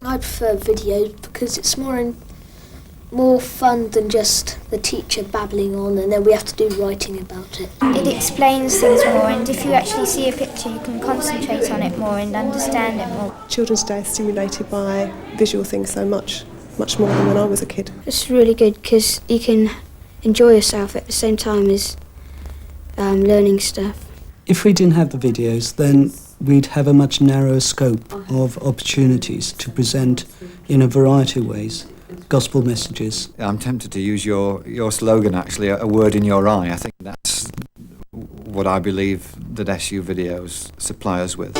I prefer videos because it's more fun than just the teacher babbling on and then we have to do writing about it. It explains things more, and if you actually see a picture you can concentrate on it more and understand it more. Children's Day is stimulated by visual things so much more than when I was a kid. It's really good because you can enjoy yourself at the same time as learning stuff. If we didn't have the videos, then we'd have a much narrower scope of opportunities to present in a variety of ways gospel messages. I'm tempted to use your slogan, actually, a word in your eye. I think that's what I believe that SU Videos supply us with.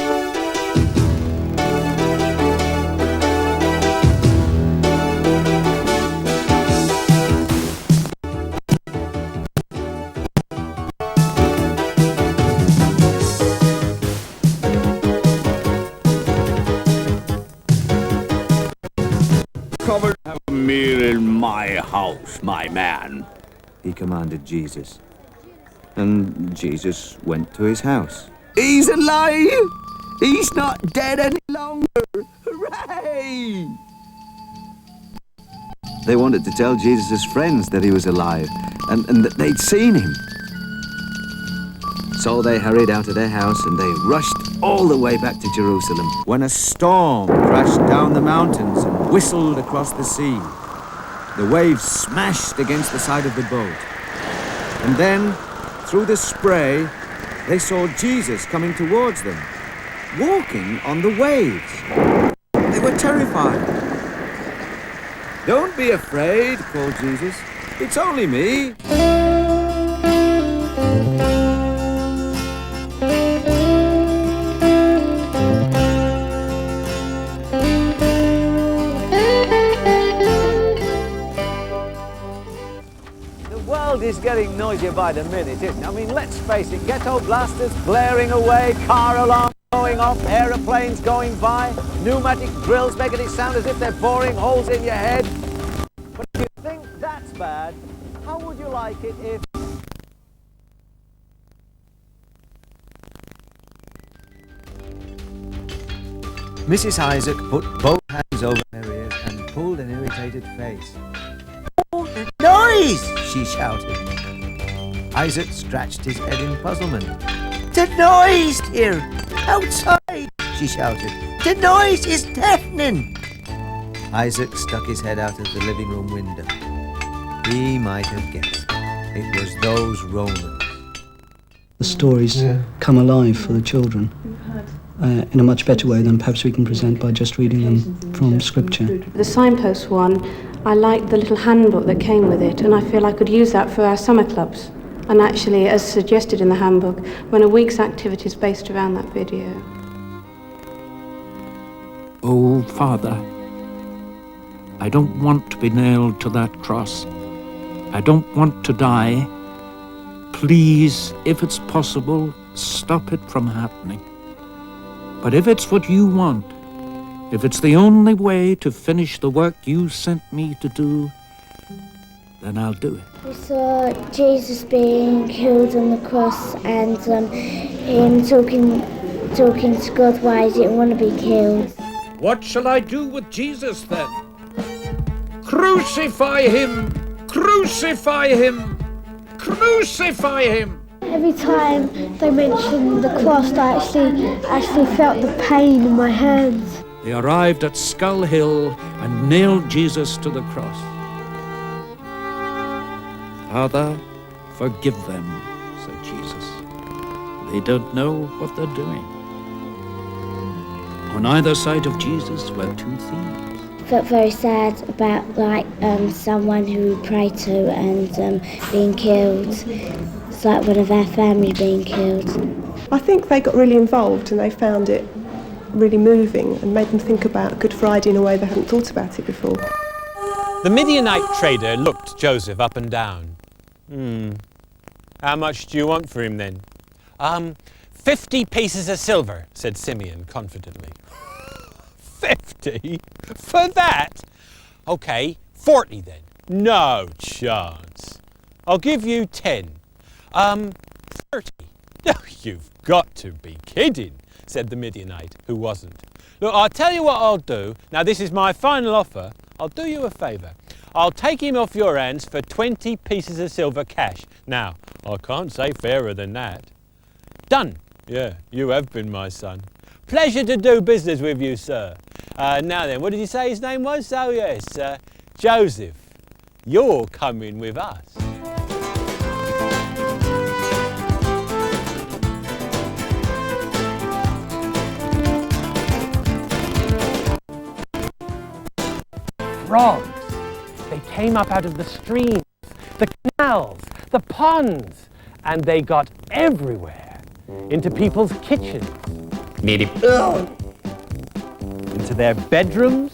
Have a meal in my house, my man, he commanded Jesus. And Jesus went to his house. He's alive! He's not dead any longer! Hooray! They wanted to tell Jesus' friends that he was alive and that they'd seen him. So they hurried out of their house and they rushed all the way back to Jerusalem when a storm crashed down the mountains and whistled across the sea. The waves smashed against the side of the boat. And then, through the spray, they saw Jesus coming towards them, walking on the waves. They were terrified. "Don't be afraid," called Jesus. "It's only me." Is getting noisier by the minute, isn't it? I mean, let's face it, ghetto blasters blaring away, car alarms going off, aeroplanes going by, pneumatic drills making it sound as if they're boring holes in your head. But if you think that's bad, how would you like it if... Mrs. Isaac put both hands over her ears and pulled an irritated face. Noise! She shouted. Isaac scratched his head in puzzlement. The noise, dear! Outside! She shouted. The noise is deafening! Isaac stuck his head out of the living room window. He might have guessed. It was those Romans. The stories come alive for the children in a much better way than perhaps we can present by just reading them from Scripture. The signpost one, I liked the little handbook that came with it, and I feel I could use that for our summer clubs. And actually, as suggested in the handbook, run a week's activities based around that video. Oh, Father, I don't want to be nailed to that cross. I don't want to die. Please, if it's possible, stop it from happening. But if it's what you want, if it's the only way to finish the work you sent me to do, then I'll do it. We saw Jesus being killed on the cross and him talking to God why he didn't want to be killed. What shall I do with Jesus then? Crucify him! Crucify him! Crucify him! Every time they mentioned the cross, I actually felt the pain in my hands. They arrived at Skull Hill and nailed Jesus to the cross. Father, forgive them, said Jesus. They don't know what they're doing. On either side of Jesus were two thieves. Felt very sad about someone who we pray to and being killed. It's like one of our family being killed. I think they got really involved and they found it really moving and made them think about Good Friday in a way they hadn't thought about it before. The Midianite trader looked Joseph up and down. How much do you want for him then? 50 pieces of silver, said Simeon confidently. 50? For that? Okay, 40 then. No chance. I'll give you 10. 30. No, you've got to be kidding, said the Midianite, who wasn't. Look, I'll tell you what I'll do. Now, this is my final offer. I'll do you a favour. I'll take him off your hands for 20 pieces of silver cash. Now, I can't say fairer than that. Done. Yeah, you have been my son. Pleasure to do business with you, sir. Now then, what did you say his name was? Oh, yes, Joseph. You're coming with us. Frogs. They came up out of the streams, the canals, the ponds, and they got everywhere. Into people's kitchens. Into their bedrooms.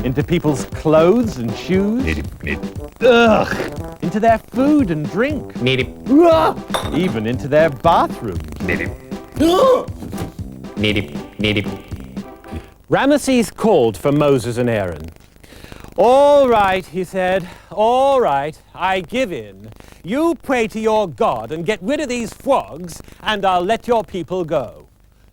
Into people's clothes and shoes. Into their food and drink. Even into their bathrooms. Ramesses called for Moses and Aaron. All right, he said, all right, I give in. You pray to your God and get rid of these frogs, and I'll let your people go.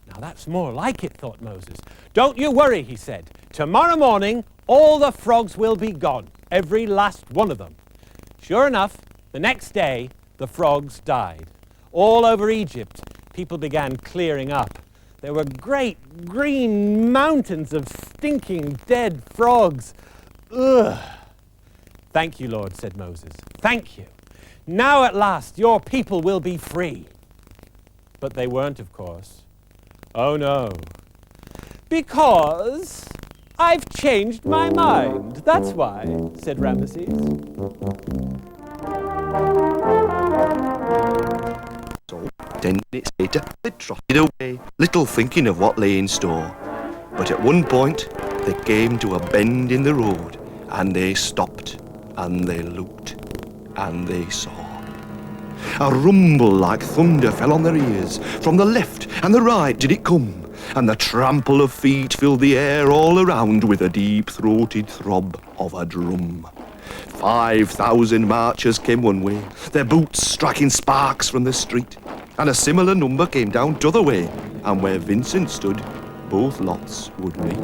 Now that's more like it, thought Moses. Don't you worry, he said. Tomorrow morning, all the frogs will be gone, every last one of them. Sure enough, the next day, the frogs died. All over Egypt, people began clearing up. There were great green mountains of stinking dead frogs. Ugh. Thank you, Lord, said Moses. Thank you. Now at last your people will be free. But they weren't, of course. Oh no. Because I've changed my mind. That's why, said Ramesses. So 10 minutes later, they trotted away, little thinking of what lay in store. But at one point, they came to a bend in the road, and they stopped, and they looked, and they saw. A rumble like thunder fell on their ears. From the left and the right did it come, and the trample of feet filled the air all around with a deep-throated throb of a drum. 5,000 marchers came one way, their boots striking sparks from the street, and a similar number came down t'other way, and where Vincent stood, both lots would meet.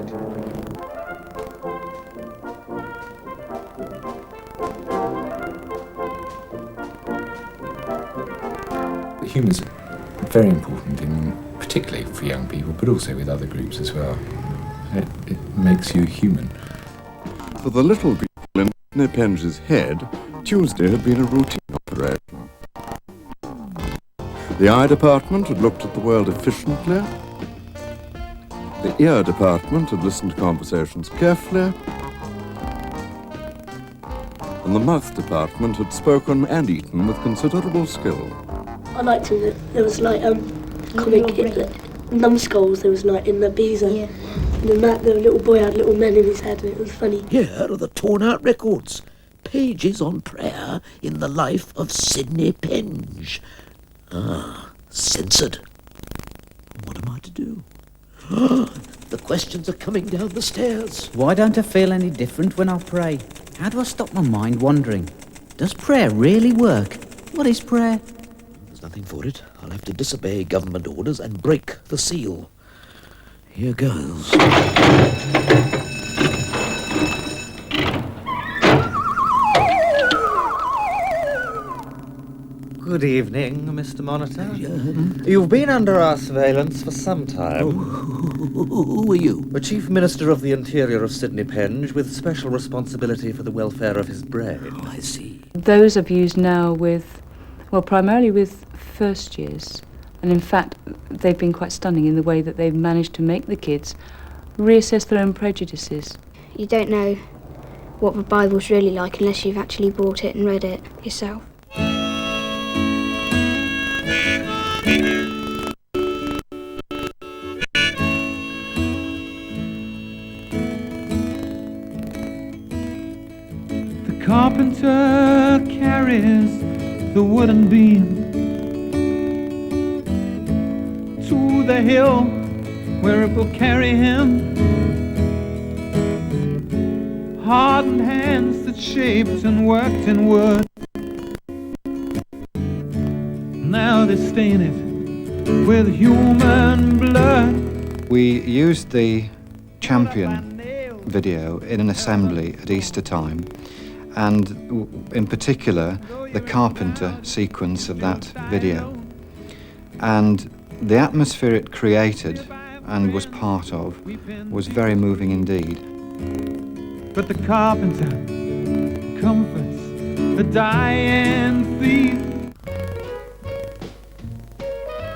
Humour's very important, particularly for young people, but also with other groups as well. It makes you human. For the little people in Sidney Penge's head, Tuesday had been a routine operation. The eye department had looked at the world efficiently. The ear department had listened to conversations carefully. And the mouth department had spoken and eaten with considerable skill. I liked him that there was like comic numbskulls there was like in the Beezer. Yeah. And then the little boy had little men in his head and it was funny. Here are the torn out records. Pages on prayer in the life of Sidney Penge. Censored. What am I to do? The questions are coming down the stairs. Why don't I feel any different when I pray? How do I stop my mind wandering? Does prayer really work? What is prayer? There's nothing for it. I'll have to disobey government orders and break the seal. Here goes. Good evening, Mr. Monitor. You've been under our surveillance for some time. Who are you? The Chief Minister of the Interior of Sidney Penge, with special responsibility for the welfare of his brain. Oh, I see. Those are used now primarily with first years. And in fact, they've been quite stunning in the way that they've managed to make the kids reassess their own prejudices. You don't know what the Bible's really like unless you've actually bought it and read it yourself. The carpenter carries the wooden beam to the hill where it will carry him. Hardened hands that shaped and worked in wood, now they stain it with human blood. We used the Champion video in an assembly at Easter time, and in particular the carpenter sequence of that video. And the atmosphere it created and was part of was very moving indeed. But the carpenter comforts the dying thief.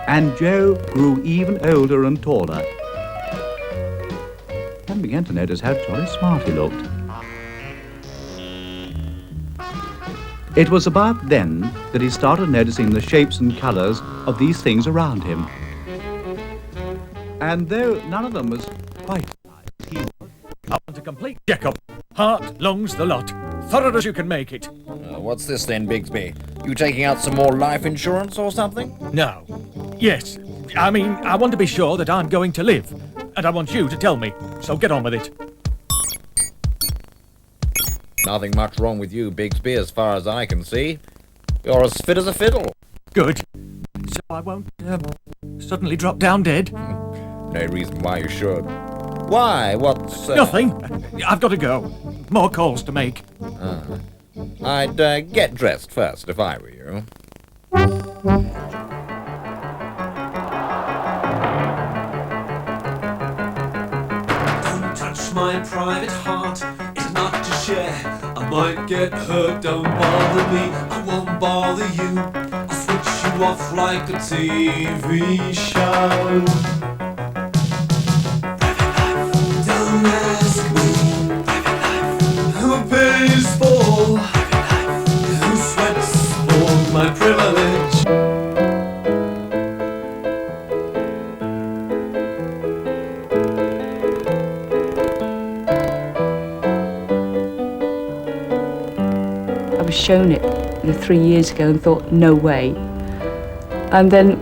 And Joe grew even older and taller, and began to notice how jolly smart he looked. It was about then that he started noticing the shapes and colours of these things around him. And though none of them was quite like he was, I want a complete checkup. Heart, lungs, the lot. Thorough as you can make it. What's this then, Bigsby? You taking out some more life insurance or something? No. Yes. I mean, I want to be sure that I'm going to live. And I want you to tell me. So get on with it. Nothing much wrong with you, Bigsby, as far as I can see. You're as fit as a fiddle. Good. So I won't suddenly drop down dead? No reason why you should. Why? What's... Nothing. I've got to go. More calls to make. I'd get dressed first if I were you. Don't touch my private heart. It's not to share. I might get hurt. Don't bother me. I won't bother you. I'll switch you off like a TV show. Don't ask me who pays for, who sweats for my privilege. I was shown it 3 years ago and thought, no way. And then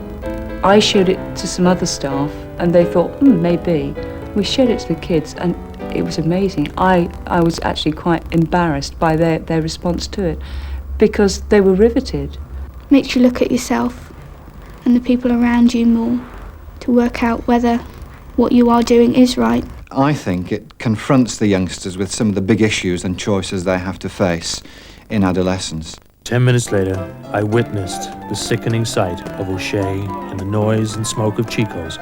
I showed it to some other staff and they thought, maybe. We showed it to the kids and it was amazing. I was actually quite embarrassed by their response to it because they were riveted. Makes you look at yourself and the people around you more to work out whether what you are doing is right. I think it confronts the youngsters with some of the big issues and choices they have to face in adolescence. 10 minutes later, I witnessed the sickening sight of O'Shea and the noise and smoke of Chico's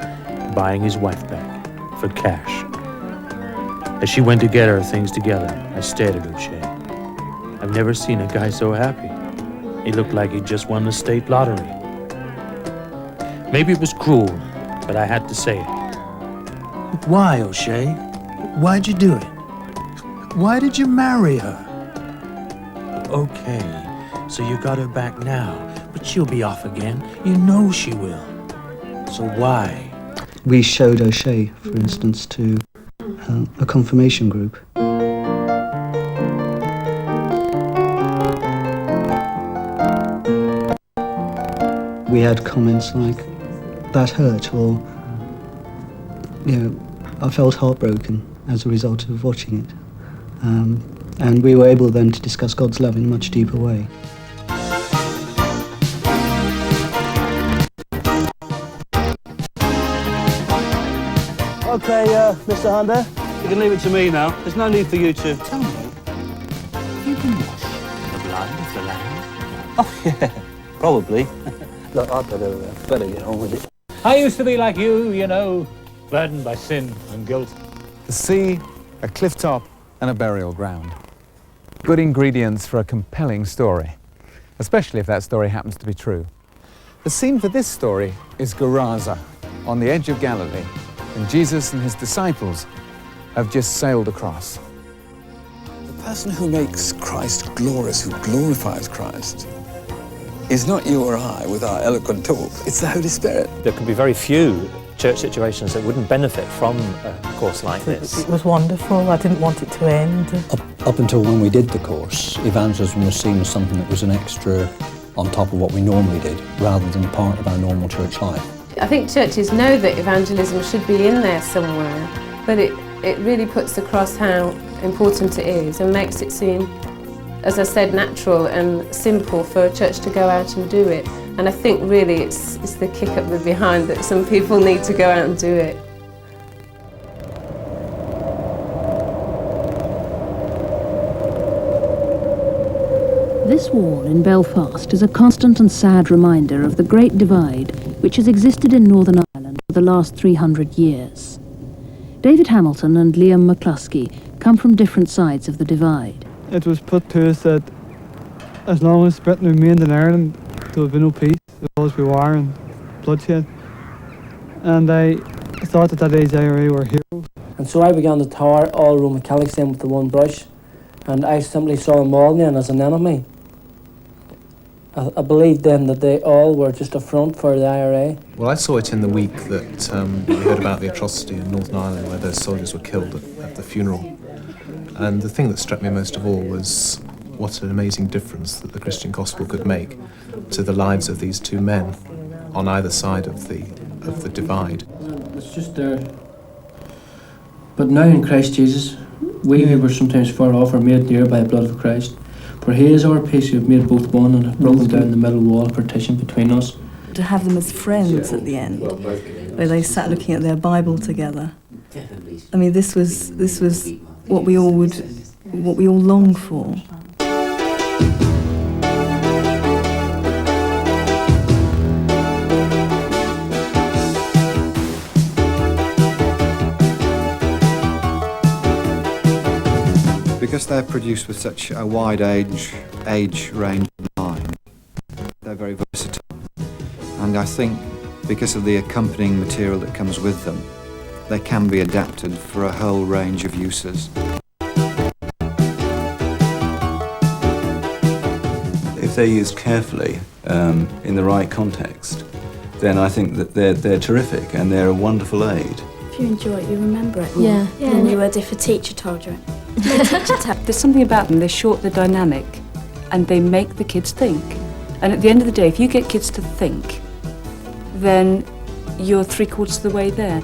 buying his wife back for cash. As she went to get her things together, I stared at O'Shea. I've never seen a guy so happy. He looked like he'd just won the state lottery. Maybe it was cruel, but I had to say it. Why, O'Shea? Why'd you do it? Why did you marry her? Okay, so you got her back now, but she'll be off again. You know she will. So why? We showed O'Shea, for instance, to a confirmation group. We had comments like, that hurt, or, I felt heartbroken as a result of watching it. And we were able then to discuss God's love in a much deeper way. Okay, Mr. Hunter, you can leave it to me now. There's no need for you to... Tell me, have you been washed in the blood of the Lamb? Oh, yeah, probably. Look, I'd better get on with it. I used to be like you, burdened by sin and guilt. The sea, a cliff top, and a burial ground. Good ingredients for a compelling story, especially if that story happens to be true. The scene for this story is Gerasa, on the edge of Galilee, and Jesus and his disciples have just sailed across. The person who makes Christ glorious, who glorifies Christ, is not you or I with our eloquent talk, it's the Holy Spirit. There could be very few church situations that wouldn't benefit from a course like this. It was wonderful. I didn't want it to end. Up until when we did the course, evangelism was seen as something that was an extra on top of what we normally did, rather than part of our normal church life. I think churches know that evangelism should be in there somewhere, but it really puts across how important it is and makes it seem, as I said, natural and simple for a church to go out and do it. And I think really it's the kick up the behind that some people need to go out and do it. This wall in Belfast is a constant and sad reminder of the great divide which has existed in Northern Ireland for the last 300 years. David Hamilton and Liam McCluskey come from different sides of the divide. It was put to us that as long as Britain remained in Ireland, there would be no peace, there would always be war and bloodshed. And I thought that these IRA were heroes. And so I began to tar all Roman Catholics in with the one brush, and I simply saw them all then as an enemy. I believed then that they all were just a front for the IRA. Well, I saw it in the week that we heard about the atrocity in Northern Ireland where those soldiers were killed at the funeral. And the thing that struck me most of all was what an amazing difference that the Christian gospel could make to the lives of these two men on either side of the divide. It's just there. But now in Christ Jesus, we who were sometimes far off are made near by the blood of Christ. For he is our peace who have made both one and have broken down the middle wall of partition between us. To have them as friends at the end, where they sat looking at their Bible together. I mean, this was what we all longed for. Because they're produced with such a wide age range of mind, they're very versatile. And I think because of the accompanying material that comes with them, they can be adapted for a whole range of uses. If they're used carefully in the right context, then I think that they're terrific and they're a wonderful aid. If you enjoy it, you remember it more Yeah. than you would if a teacher told you it. There's something about them, they're short, they're dynamic, and they make the kids think. And at the end of the day, if you get kids to think, then you're 3/4 of the way there.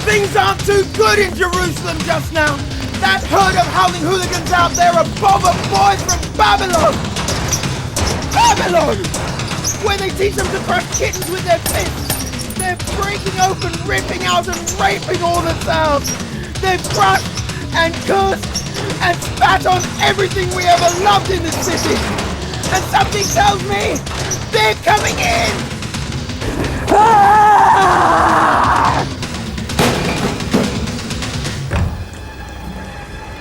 Things aren't too good in Jerusalem just now. That herd of howling hooligans out there are bother boys from Babylon! Babylon! Where they teach them to crush kittens with their fists. They're breaking open, ripping out and raping all that's out. They've crushed and cursed and spat on everything we ever loved in this city. And something tells me they're coming in!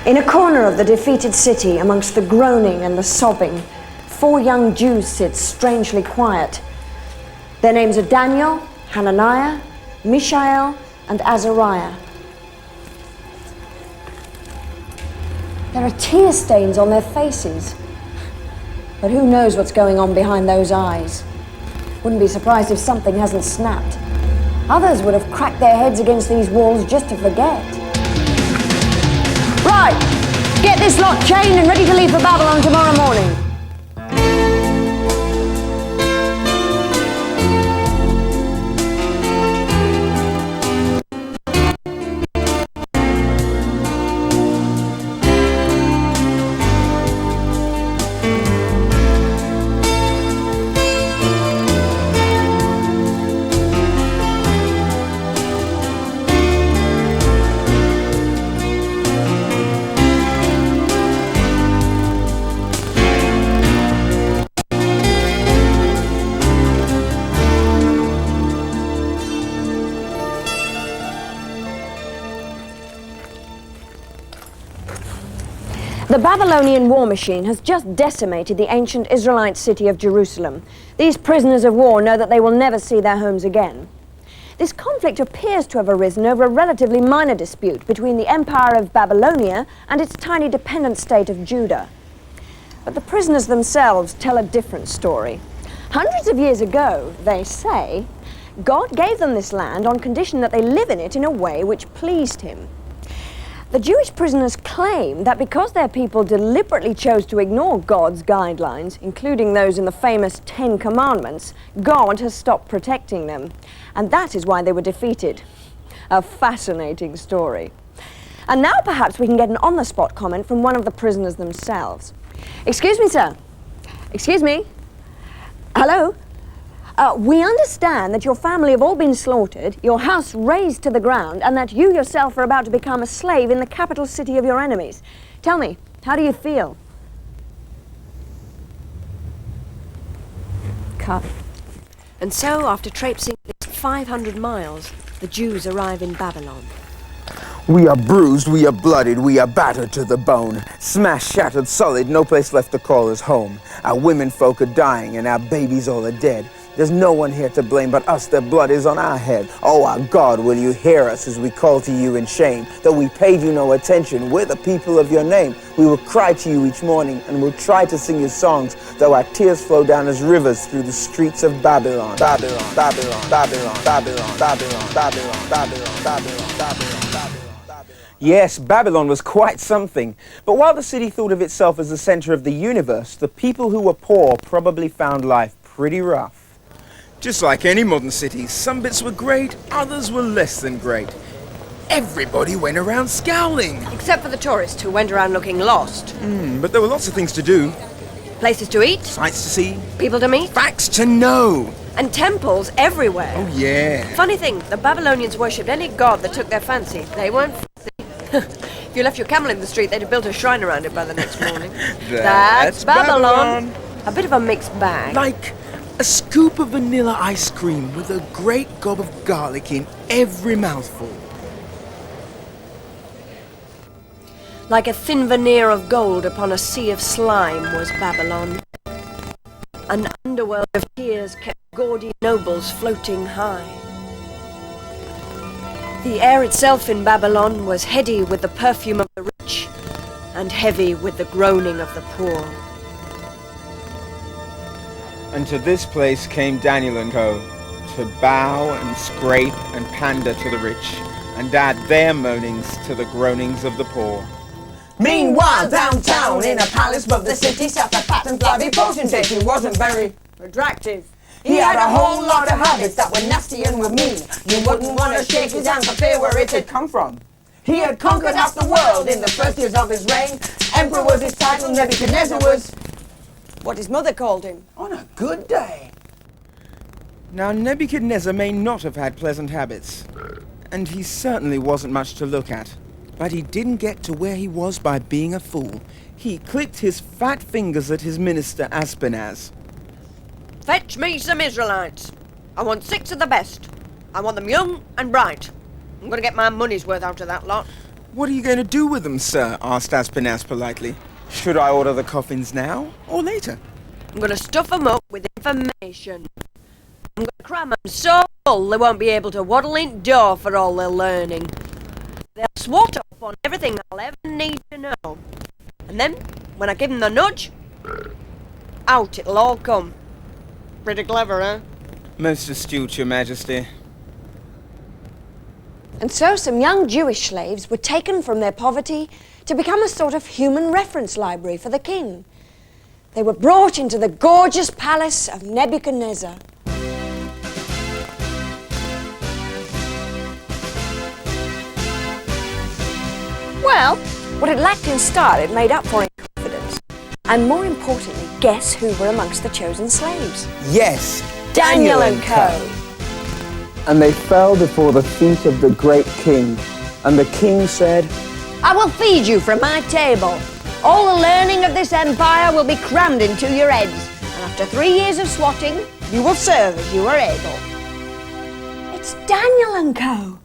In a corner of the defeated city, amongst the groaning and the sobbing, 4 young Jews sit strangely quiet. Their names are Daniel, Hananiah, Mishael, and Azariah. There are tear stains on their faces. But who knows what's going on behind those eyes? Wouldn't be surprised if something hasn't snapped. Others would have cracked their heads against these walls just to forget. Right, get this lot chained and ready to leave for Babylon tomorrow morning. The Babylonian war machine has just decimated the ancient Israelite city of Jerusalem. These prisoners of war know that they will never see their homes again. This conflict appears to have arisen over a relatively minor dispute between the Empire of Babylonia and its tiny dependent state of Judah. But the prisoners themselves tell a different story. Hundreds of years ago, they say, God gave them this land on condition that they live in it in a way which pleased him. The Jewish prisoners claim that because their people deliberately chose to ignore God's guidelines, including those in the famous 10 Commandments, God has stopped protecting them. And that is why they were defeated. A fascinating story. And now perhaps we can get an on-the-spot comment from one of the prisoners themselves. Excuse me, sir. Excuse me. Hello? We understand that your family have all been slaughtered, your house razed to the ground, and that you yourself are about to become a slave in the capital city of your enemies. Tell me, how do you feel? Cut. And so, after traipsing 500 miles, the Jews arrive in Babylon. We are bruised, we are blooded, we are battered to the bone. Smashed, shattered, solid, no place left to call us home. Our women folk are dying and our babies all are dead. There's no one here to blame but us, their blood is on our head. Oh, our God, will you hear us as we call to you in shame? Though we paid you no attention, we're the people of your name. We will cry to you each morning and we'll try to sing your songs, though our tears flow down as rivers through the streets of Babylon. Babylon, Babylon, Babylon, Babylon, Babylon, Babylon, Babylon, Babylon, Babylon, Babylon. Yes, Babylon was quite something. But while the city thought of itself as the center of the universe, the people who were poor probably found life pretty rough. Just like any modern city, some bits were great, others were less than great. Everybody went around scowling. Except for the tourists who went around looking lost. But there were lots of things to do. Places to eat. Sights to see. People to meet. Facts to know. And temples everywhere. Oh, yeah. Funny thing, the Babylonians worshipped any god that took their fancy. They weren't fancy. If you left your camel in the street, they'd have built a shrine around it by the next morning. That's Babylon. A bit of a mixed bag. Like a scoop of vanilla ice cream with a great gob of garlic in every mouthful. Like a thin veneer of gold upon a sea of slime was Babylon. An underworld of tears kept gaudy nobles floating high. The air itself in Babylon was heady with the perfume of the rich and heavy with the groaning of the poor. And to this place came Daniel and co, to bow and scrape and pander to the rich, and add their moanings to the groanings of the poor. Meanwhile, downtown, in a palace above the city, sat a fat and flabby potentate who wasn't very attractive. He had a whole lot of habits that were nasty and were mean. You wouldn't want to shake his hand for fear where it had come from. He had conquered half the world in the first years of his reign. Emperor was his title, Nebuchadnezzar was what his mother called him. On a good day. Now Nebuchadnezzar may not have had pleasant habits, and he certainly wasn't much to look at. But he didn't get to where he was by being a fool. He clicked his fat fingers at his minister Aspenaz. Fetch me some Israelites. I want 6 of the best. I want them young and bright. I'm going to get my money's worth out of that lot. What are you going to do with them, sir? Asked Aspenaz politely. Should I order the coffins now or later? I'm going to stuff them up with information. I'm going to cram them so full they won't be able to waddle in door for all their learning. They'll swat up on everything I'll ever need to know. And then, when I give them the nudge, out it'll all come. Pretty clever, eh? Most astute, Your Majesty. And so some young Jewish slaves were taken from their poverty to become a sort of human reference library for the king. They were brought into the gorgeous palace of Nebuchadnezzar. Well, what it lacked in style, it made up for in confidence. And more importantly, guess who were amongst the chosen slaves? Yes, Daniel and co. And they fell before the feet of the great king. And the king said, I will feed you from my table. All the learning of this empire will be crammed into your heads. And after 3 years of swatting, you will serve as you are able. It's Daniel and co.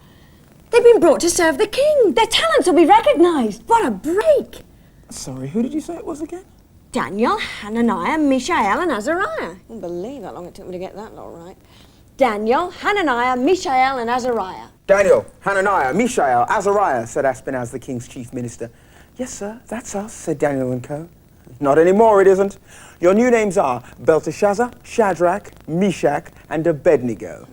They've been brought to serve the king. Their talents will be recognised. What a break. Sorry, who did you say it was again? Daniel, Hananiah, Mishael and Azariah. I can't believe how long it took me to get that lot right. Daniel, Hananiah, Mishael and Azariah. Daniel, Hananiah, Mishael, Azariah, said Aspinaz, the king's chief minister. Yes, sir, that's us, said Daniel and co. Not anymore, it isn't. Your new names are Belteshazzar, Shadrach, Meshach, and Abednego.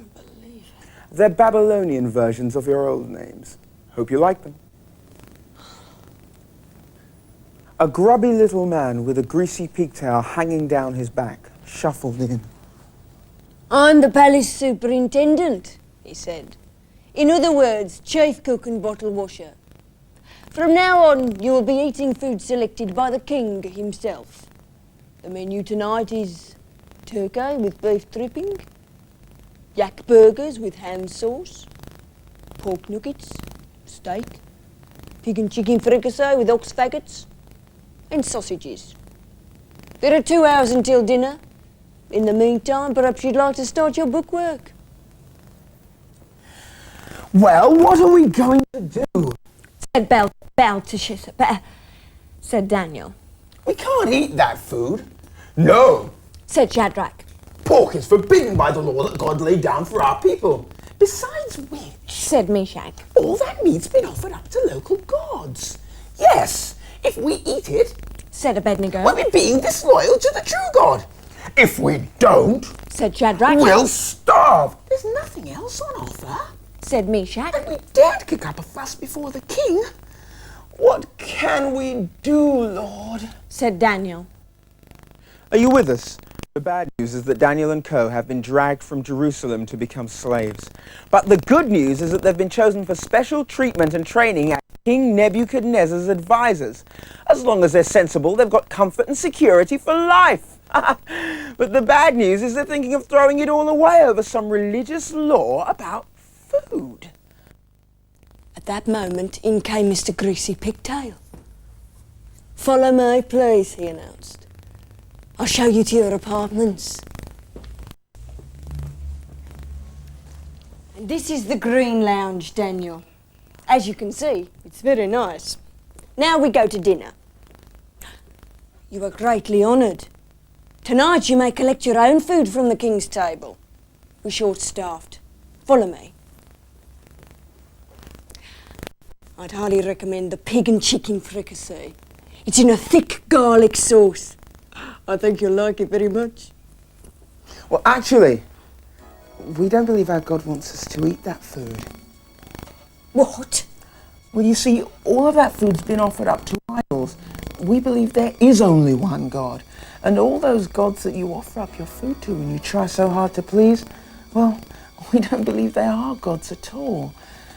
They're Babylonian versions of your old names. Hope you like them. A grubby little man with a greasy pigtail hanging down his back shuffled in. I'm the palace superintendent, he said. In other words, chief cook and bottle washer. From now on, you will be eating food selected by the king himself. The menu tonight is turkey with beef dripping, yak burgers with ham sauce, pork nuggets, steak, pig and chicken fricassee with ox faggots, and sausages. There are 2 hours until dinner. In the meantime, perhaps you'd like to start your bookwork. Well, what are we going to do? Said Belteshazzar, said Daniel. We can't eat that food. No, said Shadrach. Pork is forbidden by the law that God laid down for our people. Besides which, said Meshach, all that meat's been offered up to local gods. Yes, if we eat it, said Abednego, we'll be being disloyal to the true God. If we don't, said Shadrach, we'll starve. There's nothing else on offer, said Meshach. And we daren't kick up a fuss before the king. What can we do, Lord? Said Daniel. Are you with us? The bad news is that Daniel and co have been dragged from Jerusalem to become slaves. But the good news is that they've been chosen for special treatment and training as King Nebuchadnezzar's advisors. As long as they're sensible, they've got comfort and security for life. But the bad news is they're thinking of throwing it all away over some religious law about food. At that moment, in came Mr. Greasy Pigtail. Follow me, please, he announced. I'll show you to your apartments. And this is the Green Lounge, Daniel. As you can see, it's very nice. Now we go to dinner. You are greatly honoured. Tonight you may collect your own food from the king's table. We're short-staffed. Follow me. I'd highly recommend the pig and chicken fricassee. It's in a thick garlic sauce. I think you'll like it very much. Well, actually, we don't believe our God wants us to eat that food. What? Well, you see, all of that food's been offered up to idols. We believe there is only one God. And all those gods that you offer up your food to and you try so hard to please, well, we don't believe they are gods at all.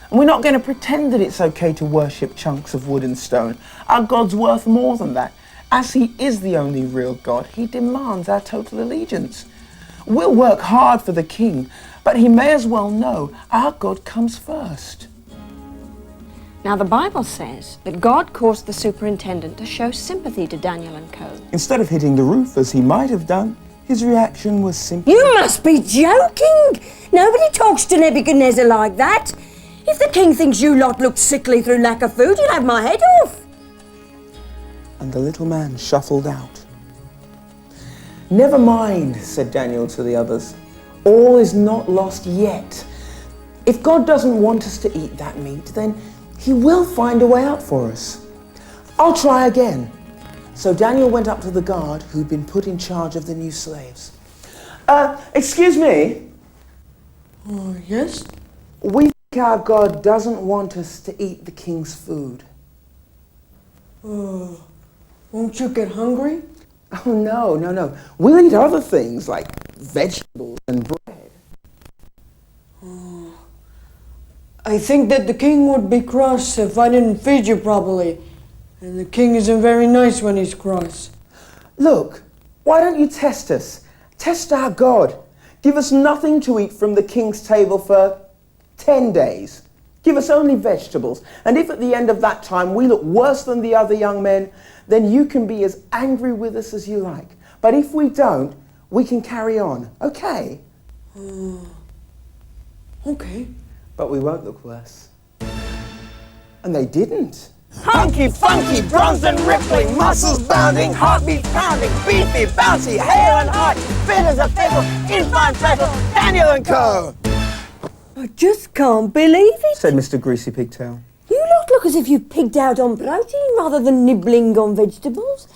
And we're not going to pretend that it's okay to worship chunks of wood and stone. Our God's worth more than that. As he is the only real God, he demands our total allegiance. We'll work hard for the king, but he may as well know our God comes first. Now the Bible says that God caused the superintendent to show sympathy to Daniel and co. Instead of hitting the roof as he might have done, his reaction was simply... You must be joking! Nobody talks to Nebuchadnezzar like that. If the king thinks you lot look sickly through lack of food, he'll have my head off. And the little man shuffled out. Never mind, said Daniel to the others. All is not lost yet. If God doesn't want us to eat that meat, then he will find a way out for us. I'll try again. So Daniel went up to the guard who'd been put in charge of the new slaves. Excuse me? Yes? We think our God doesn't want us to eat the king's food. Won't you get hungry? Oh, no. We'll eat other things like vegetables and bread. I think that the king would be cross if I didn't feed you properly. And the king isn't very nice when he's cross. Look, why don't you test us? Test our God. Give us nothing to eat from the king's table for 10 days. Give us only vegetables. And if at the end of that time we look worse than the other young men, then you can be as angry with us as you like. But if we don't, we can carry on, okay? Okay. But we won't look worse. And they didn't. Hunky, funky, bronzed and rippling, muscles bounding, heartbeat pounding, beefy, bouncy, hale and hearty, fit as a fiddle, in fine fettle, Daniel and Co. I just can't believe it, said Mr. Greasy Pigtail. You lot look as if you pigged out on protein rather than nibbling on vegetables.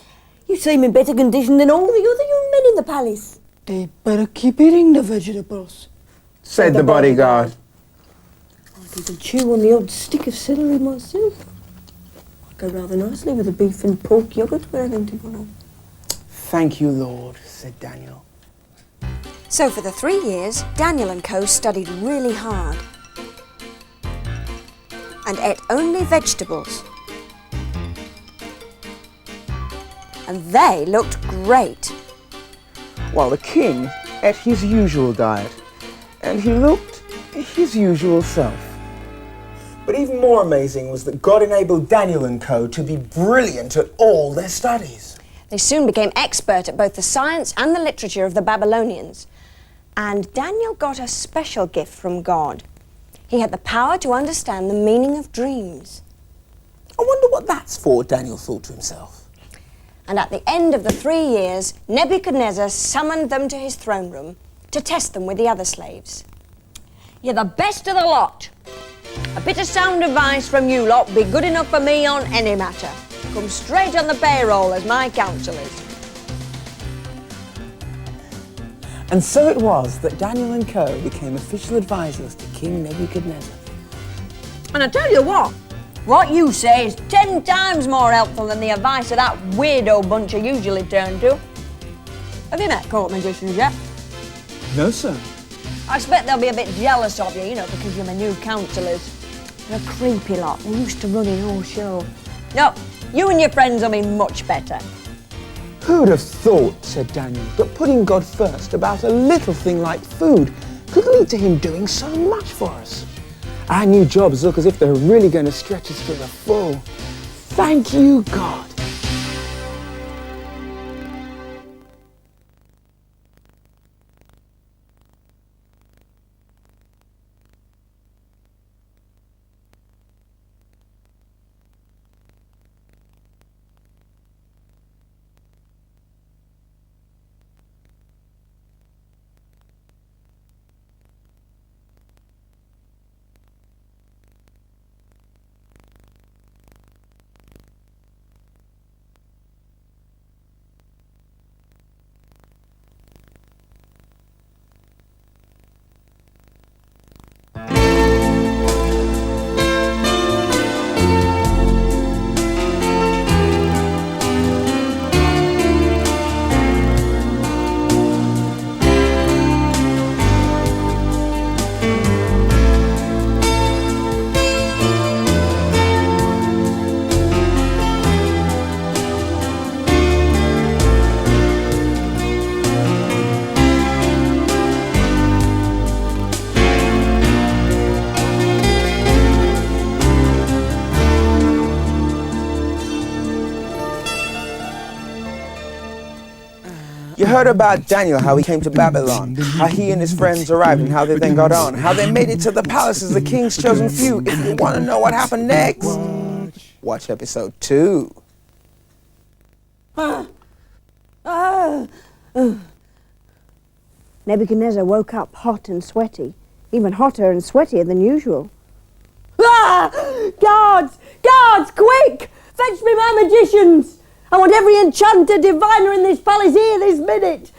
You seem in better condition than all the other young men in the palace. They better keep eating the vegetables, said the bodyguard. I can chew on the odd stick of celery myself. I go rather nicely with the beef and pork yoghurt we're having tomorrow. Thank you, Lord, said Daniel. So for the 3 years, Daniel and Co studied really hard and ate only vegetables. And they looked great. While the king ate his usual diet, and he looked his usual self. But even more amazing was that God enabled Daniel and Co to be brilliant at all their studies. They soon became expert at both the science and the literature of the Babylonians. And Daniel got a special gift from God. He had the power to understand the meaning of dreams. I wonder what that's for, Daniel thought to himself. And at the end of the 3 years, Nebuchadnezzar summoned them to his throne room to test them with the other slaves. You're the best of the lot. A bit of sound advice from you lot be good enough for me on any matter. Come straight on the payroll as my counsellors. And so it was that Daniel and Co became official advisors to King Nebuchadnezzar. And I tell you what you say is 10 times more helpful than the advice of that weirdo bunch I usually turn to. Have you met court magicians yet? No, sir. I expect they'll be a bit jealous of you, because you're my new counsellors. They're a creepy lot. They used to run in our show. No, you and your friends will be much better. Who'd have thought, said Daniel, that putting God first about a little thing like food could lead to him doing so much for us? Our new jobs look as if they're really going to stretch us to the full. Thank you, God. You heard about Daniel, how he came to Babylon, how he and his friends arrived and how they then got on, how they made it to the palace as the king's chosen few. If you want to know what happened next, watch episode 2. Nebuchadnezzar woke up hot and sweaty, even hotter and sweatier than usual. Guards! Guards, quick! Fetch me my magicians! I want every enchanter diviner in this palace here this minute.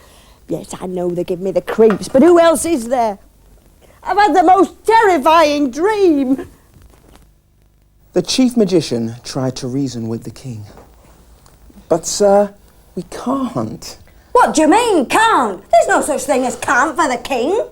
Yes, I know they give me the creeps, but who else is there? I've had the most terrifying dream. The chief magician tried to reason with the king. But, sir, we can't. What do you mean, can't? There's no such thing as can't for the king.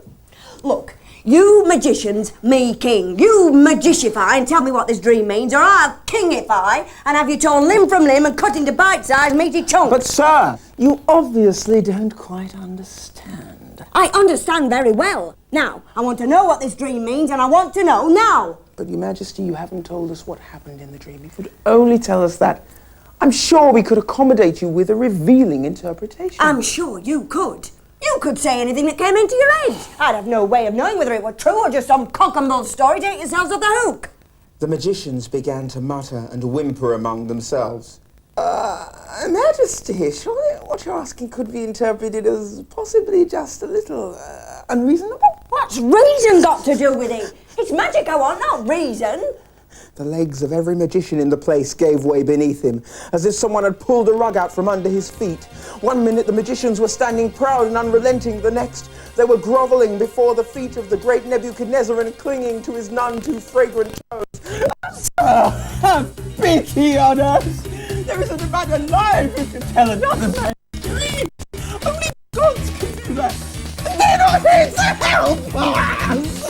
Look, you magicians, me king. You magicify and tell me what this dream means, or I'll kingify and have you torn limb from limb and cut into bite-sized meaty chunks. But, sir, you obviously don't quite understand. I understand very well. Now, I want to know what this dream means, and I want to know now. But, Your Majesty, you haven't told us what happened in the dream. If you'd only tell us that, I'm sure we could accommodate you with a revealing interpretation. I'm sure you could. You could say anything that came into your head. I'd have no way of knowing whether it were true or just some cock and bull story. Take yourselves off the hook. The magicians began to mutter and whimper among themselves. Majesty, surely what you're asking could be interpreted as possibly just a little unreasonable? What's reason got to do with it? It's magic I want, not reason. The legs of every magician in the place gave way beneath him, as if someone had pulled a rug out from under his feet. One minute the magicians were standing proud and unrelenting, the next they were grovelling before the feet of the great Nebuchadnezzar and clinging to his none too fragrant toes. Have pity on us! There isn't a man alive who can tell another man's dream! Only gods can do that! They're not here to help us!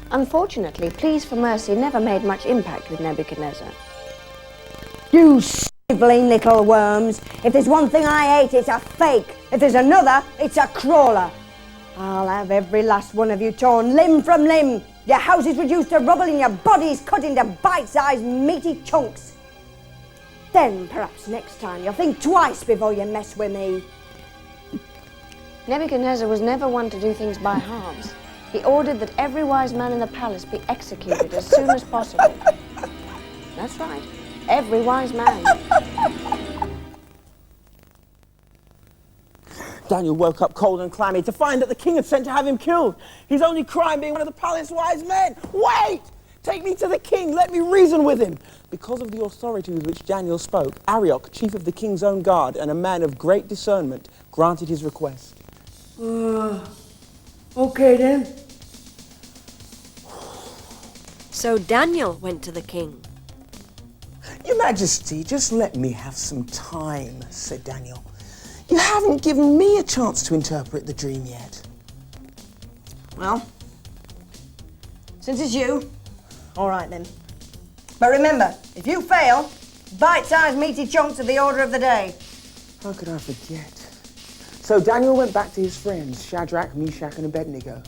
Unfortunately, pleas for mercy never made much impact with Nebuchadnezzar. You snivelling little worms. If there's one thing I hate, it's a fake. If there's another, it's a crawler. I'll have every last one of you torn limb from limb. Your houses reduced to rubble and your bodies cut into bite-sized meaty chunks. Then perhaps next time you'll think twice before you mess with me. Nebuchadnezzar was never one to do things by halves. He ordered that every wise man in the palace be executed as soon as possible. That's right, every wise man. Daniel woke up cold and clammy to find that the king had sent to have him killed. His only crime being one of the palace wise men. Wait! Take me to the king. Let me reason with him. Because of the authority with which Daniel spoke, Arioch, chief of the king's own guard and a man of great discernment, granted his request. Okay then. So Daniel went to the king. Your Majesty, just let me have some time, said Daniel. You haven't given me a chance to interpret the dream yet. Well, since it's you, all right then. But remember, if you fail, bite-sized meaty chunks are the order of the day. How could I forget? So Daniel went back to his friends, Shadrach, Meshach, and Abednego.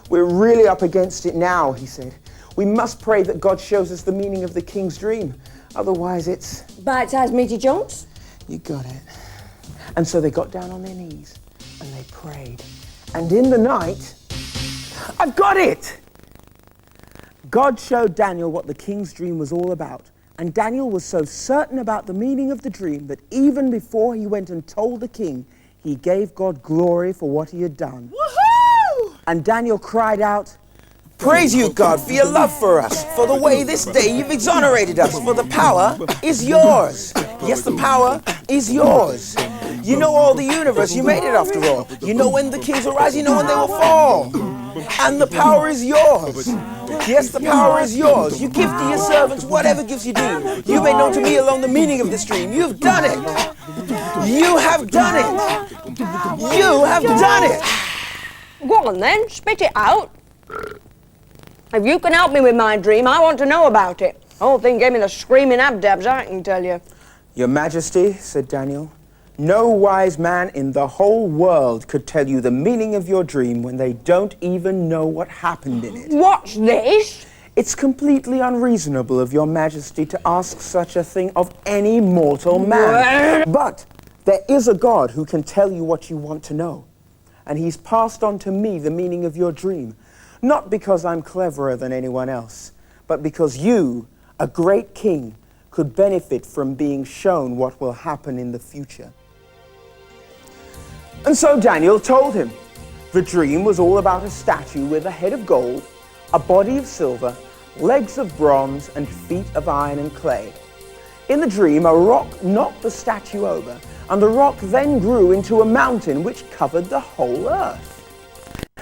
We're really up against it now, he said. We must pray that God shows us the meaning of the king's dream. Otherwise it's... Bite-sized meaty chunks? You got it. And so they got down on their knees and they prayed. And in the night, I've got it! God showed Daniel what the king's dream was all about. And Daniel was so certain about the meaning of the dream that even before he went and told the king, he gave God glory for what he had done. Woohoo! And Daniel cried out, Praise you, God, for your love for us, for the way this day you've exonerated us, for the power is yours. Yes, the power is yours. You know all the universe, you made it after all. You know when the kings will rise, you know when they will fall. And the power is yours. Yes, the power is yours. You give to your servants whatever gifts you do. You made known to me alone the meaning of this dream. You've done it. You have done it. You have done it. Go on then, spit it out. If you can help me with my dream, I want to know about it. The whole thing gave me the screaming abdabs, I can tell you. Your Majesty, said Daniel, no wise man in the whole world could tell you the meaning of your dream when they don't even know what happened in it. What's this? It's completely unreasonable of your Majesty to ask such a thing of any mortal man. But there is a God who can tell you what you want to know. And he's passed on to me the meaning of your dream. Not because I'm cleverer than anyone else, but because you, a great king, could benefit from being shown what will happen in the future. And so Daniel told him. The dream was all about a statue with a head of gold, a body of silver, legs of bronze, and feet of iron and clay. In the dream, a rock knocked the statue over, and the rock then grew into a mountain which covered the whole earth.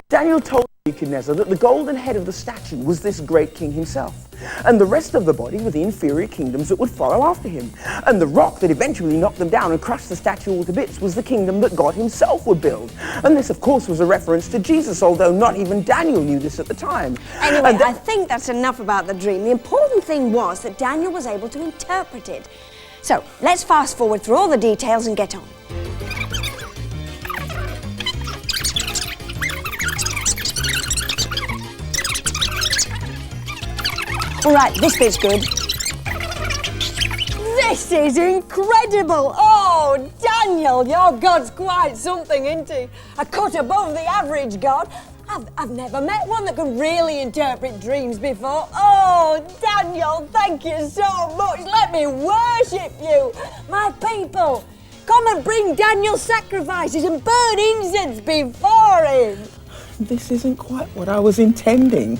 Daniel told Nebuchadnezzar that the golden head of the statue was this great king himself, and the rest of the body were the inferior kingdoms that would follow after him. And the rock that eventually knocked them down and crushed the statue all to bits was the kingdom that God himself would build. And this, of course, was a reference to Jesus, although not even Daniel knew this at the time. Anyway, I think that's enough about the dream. The important thing was that Daniel was able to interpret it. So, let's fast forward through all the details and get on. All right, this bit's good. This is incredible! Oh, Daniel, your God's quite something, isn't he? A cut above the average God. I I've never met one that could really interpret dreams before. Oh, Daniel, thank you so much. Let me worship you. My people, come and bring Daniel sacrifices and burn incense before him. This isn't quite what I was intending.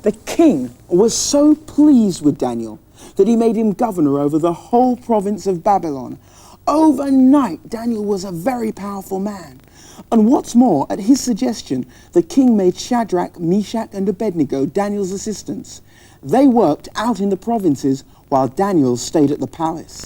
The king was so pleased with Daniel that he made him governor over the whole province of Babylon. Overnight, Daniel was a very powerful man. And what's more, at his suggestion, the king made Shadrach, Meshach, and Abednego Daniel's assistants. They worked out in the provinces while Daniel stayed at the palace.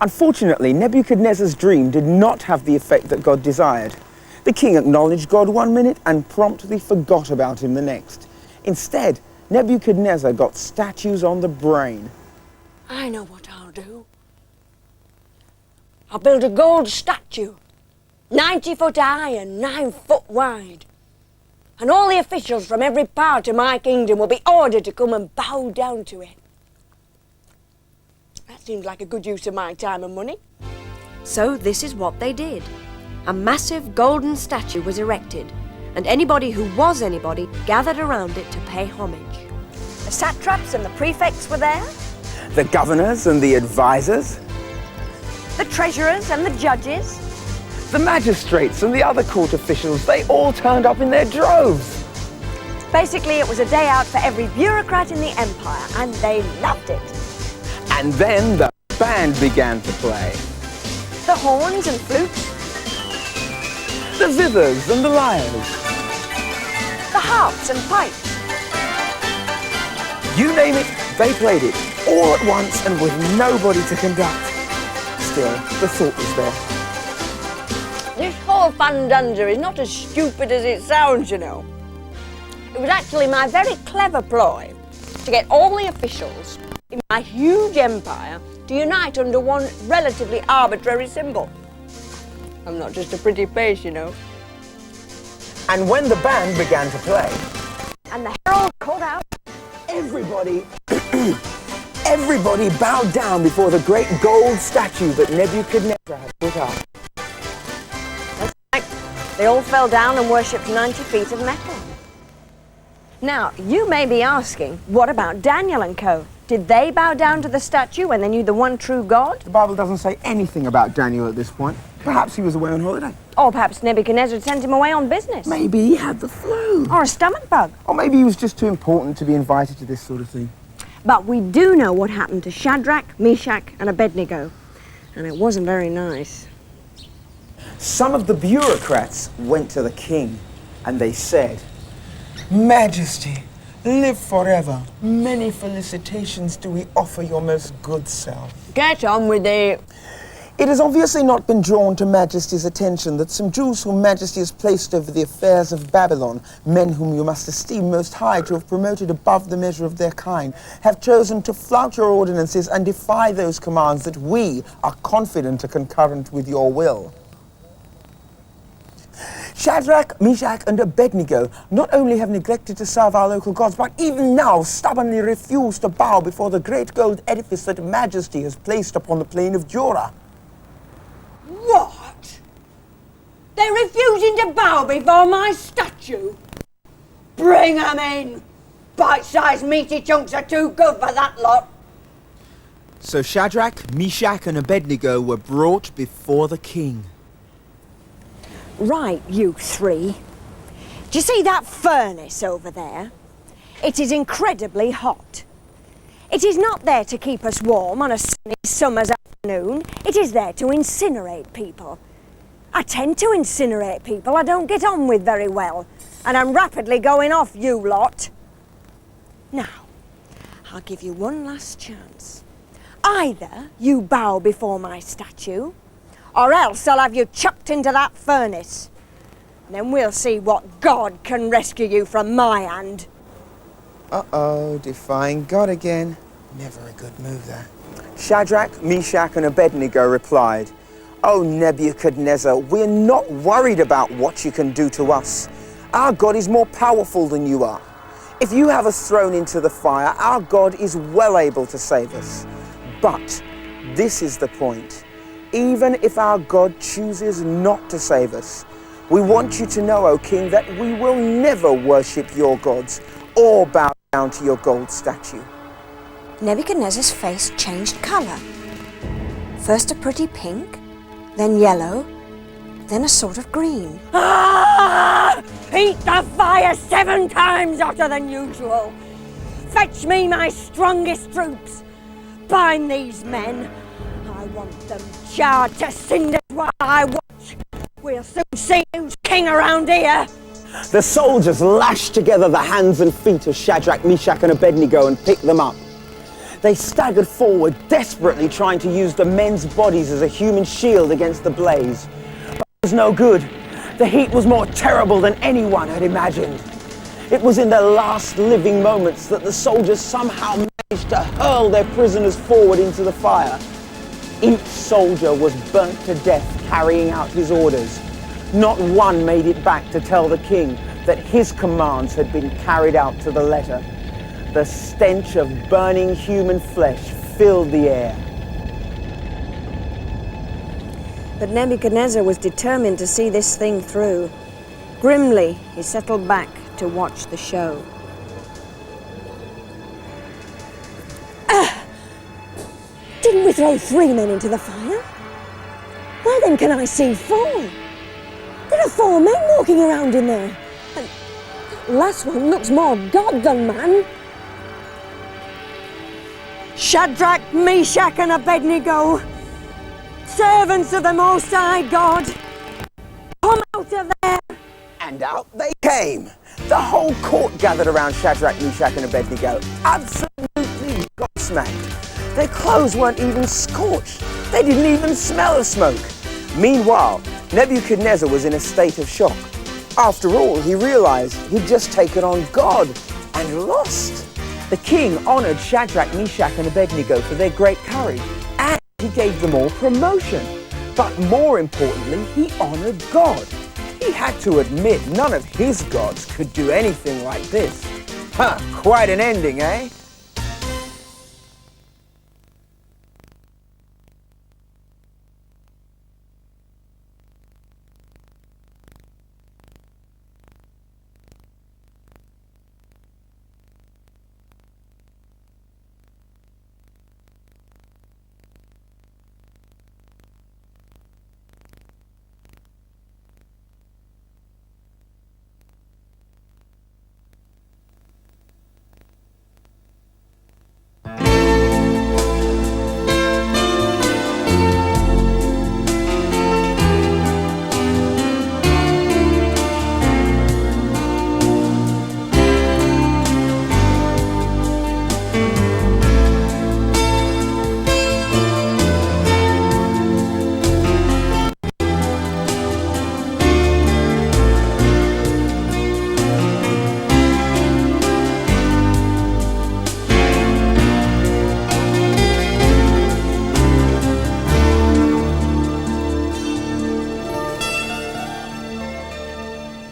Unfortunately, Nebuchadnezzar's dream did not have the effect that God desired. The king acknowledged God one minute and promptly forgot about him the next. Instead, Nebuchadnezzar got statues on the brain. I know what I'll do. I'll build a gold statue, 90 foot high and 9 foot wide. And all the officials from every part of my kingdom will be ordered to come and bow down to it. That seems like a good use of my time and money. So this is what they did. A massive golden statue was erected, and anybody who was anybody gathered around it to pay homage. The satraps and the prefects were there, The governors and the advisors, the treasurers and the judges. the magistrates and the other court officials, they all turned up in their droves. Basically, it was a day out for every bureaucrat in the empire, and they loved it. And then the band began to play. The horns and flutes, The zithers and the lyres. the harps and pipes. You name it, they played it, all at once and with nobody to conduct. Still, the thought was there. This whole fandanza is not as stupid as it sounds, you know. It was actually my very clever ploy to get all the officials in my huge empire to unite under one relatively arbitrary symbol. I'm not just a pretty face, you know. And when the band began to play, And the herald called out, everybody bowed down before the great gold statue that Nebuchadnezzar had put up. they all fell down and worshipped 90 feet of metal. Now, you may be asking, what about Daniel and co? Did they bow down to the statue when they knew the one true God? The Bible doesn't say anything about Daniel at this point. Perhaps he was away on holiday. Or perhaps Nebuchadnezzar sent him away on business. Maybe he had the flu. Or a stomach bug. Or maybe he was just too important to be invited to this sort of thing. But we do know what happened to Shadrach, Meshach, and Abednego. And it wasn't very nice. Some of the bureaucrats went to the king and they said, Majesty, live forever. Many felicitations do we offer your most good self. Get on with it. It has obviously not been drawn to Majesty's attention that some Jews whom Majesty has placed over the affairs of Babylon, men whom you must esteem most high to have promoted above the measure of their kind, have chosen to flout your ordinances and defy those commands that we are confident are concurrent with your will. Shadrach, Meshach, and Abednego not only have neglected to serve our local gods, but even now stubbornly refuse to bow before the great gold edifice that Majesty has placed upon the plain of Jorah. What? They're refusing to bow before my statue? Bring 'em in. Bite-sized meaty chunks are too good for that lot. So Shadrach, Meshach, and Abednego were brought before the king. Right, you three. Do you see that furnace over there? It is incredibly hot. It is not there to keep us warm on a sunny summer's afternoon. It is there to incinerate people. I tend to incinerate people I don't get on with very well, and I'm rapidly going off, you lot. Now, I'll give you one last chance. Either you bow before my statue, or else I'll have you chucked into that furnace. Then we'll see what God can rescue you from my hand. Uh-oh, defying God again. Never a good move, that. Shadrach, Meshach, and Abednego replied, "O Nebuchadnezzar, we're not worried about what you can do to us. Our God is more powerful than you are. If you have us thrown into the fire, our God is well able to save us. But this is the point. Even if our God chooses not to save us, We want you to know, O king, that we will never worship your gods or bow down to your gold statue. Nebuchadnezzar's face changed colour. First a pretty pink, then yellow, then a sort of green. Ah! Heat the fire 7 times hotter than usual. Fetch me my strongest troops. Bind these men. I want them charred to cinders while I watch. We'll soon see who's king around here. The soldiers lashed together the hands and feet of Shadrach, Meshach and Abednego and picked them up. They staggered forward, desperately trying to use the men's bodies as a human shield against the blaze. But it was no good. The heat was more terrible than anyone had imagined. It was in their last living moments that the soldiers somehow managed to hurl their prisoners forward into the fire. Each soldier was burnt to death carrying out his orders. Not one made it back to tell the king that his commands had been carried out to the letter. The stench of burning human flesh filled the air. But Nebuchadnezzar was determined to see this thing through. Grimly, he settled back to watch the show. Didn't we throw 3 men into the fire? Why then can I see 4? There are 4 men walking around in there. And that last one looks more god than man. Shadrach, Meshach and Abednego, servants of the Most High God, come out of there. And out they came. The whole court gathered around Shadrach, Meshach and Abednego, absolutely gobsmacked. Their clothes weren't even scorched. They didn't even smell of smoke. Meanwhile, Nebuchadnezzar was in a state of shock. After all, he realized he'd just taken on God and lost. The king honored Shadrach, Meshach and Abednego for their great courage, and he gave them all promotion. But more importantly, he honored God. He had to admit none of his gods could do anything like this. Quite an ending, eh?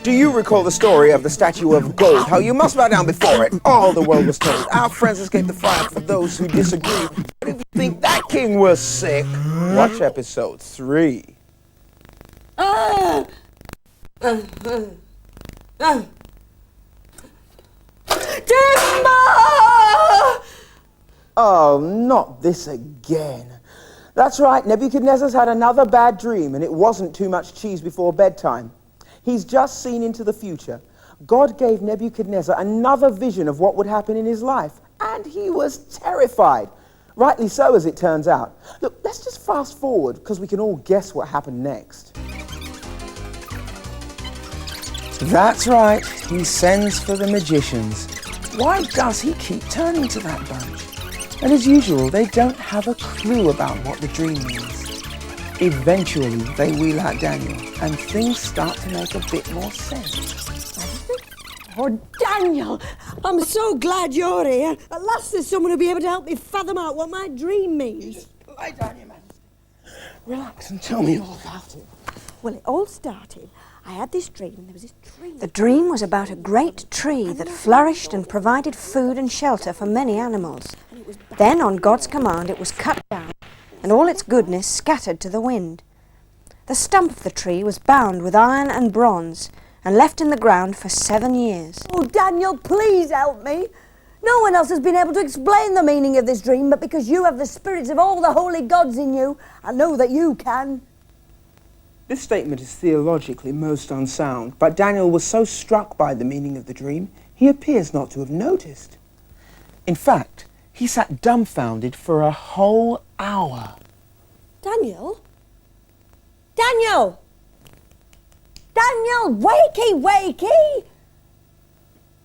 Do you recall the story of the statue of gold? How you must bow down before it. All the world was told. Our friends escaped the fire for those who disagree. But if you think that king was sick, watch episode 3. Oh, not this again. That's right, Nebuchadnezzar's had another bad dream, and it wasn't too much cheese before bedtime. He's just seen into the future. God gave Nebuchadnezzar another vision of what would happen in his life, and he was terrified. Rightly so, as it turns out. Look, let's just fast forward, because we can all guess what happened next. That's right, he sends for the magicians. Why does he keep turning to that bunch? And as usual, they don't have a clue about what the dream means. Eventually, they wheel out Daniel, and things start to make a bit more sense. Oh, Daniel, I'm so glad you're here. At last there's someone who'll be able to help me fathom out what my dream means. Just lie down, Your Majesty. Relax and tell me all about it. Well, it all started. I had this dream, and there was this tree. The dream was about a great tree that flourished and provided food and shelter for many animals. Then, on God's command, it was cut down, and all its goodness scattered to the wind. The stump of the tree was bound with iron and bronze and left in the ground for 7 years. Oh, Daniel, please help me. No one else has been able to explain the meaning of this dream, but because you have the spirits of all the holy gods in you, I know that you can. This statement is theologically most unsound, but Daniel was so struck by the meaning of the dream, he appears not to have noticed. In fact, he sat dumbfounded for a whole hour. Daniel? Daniel! Daniel, wakey, wakey!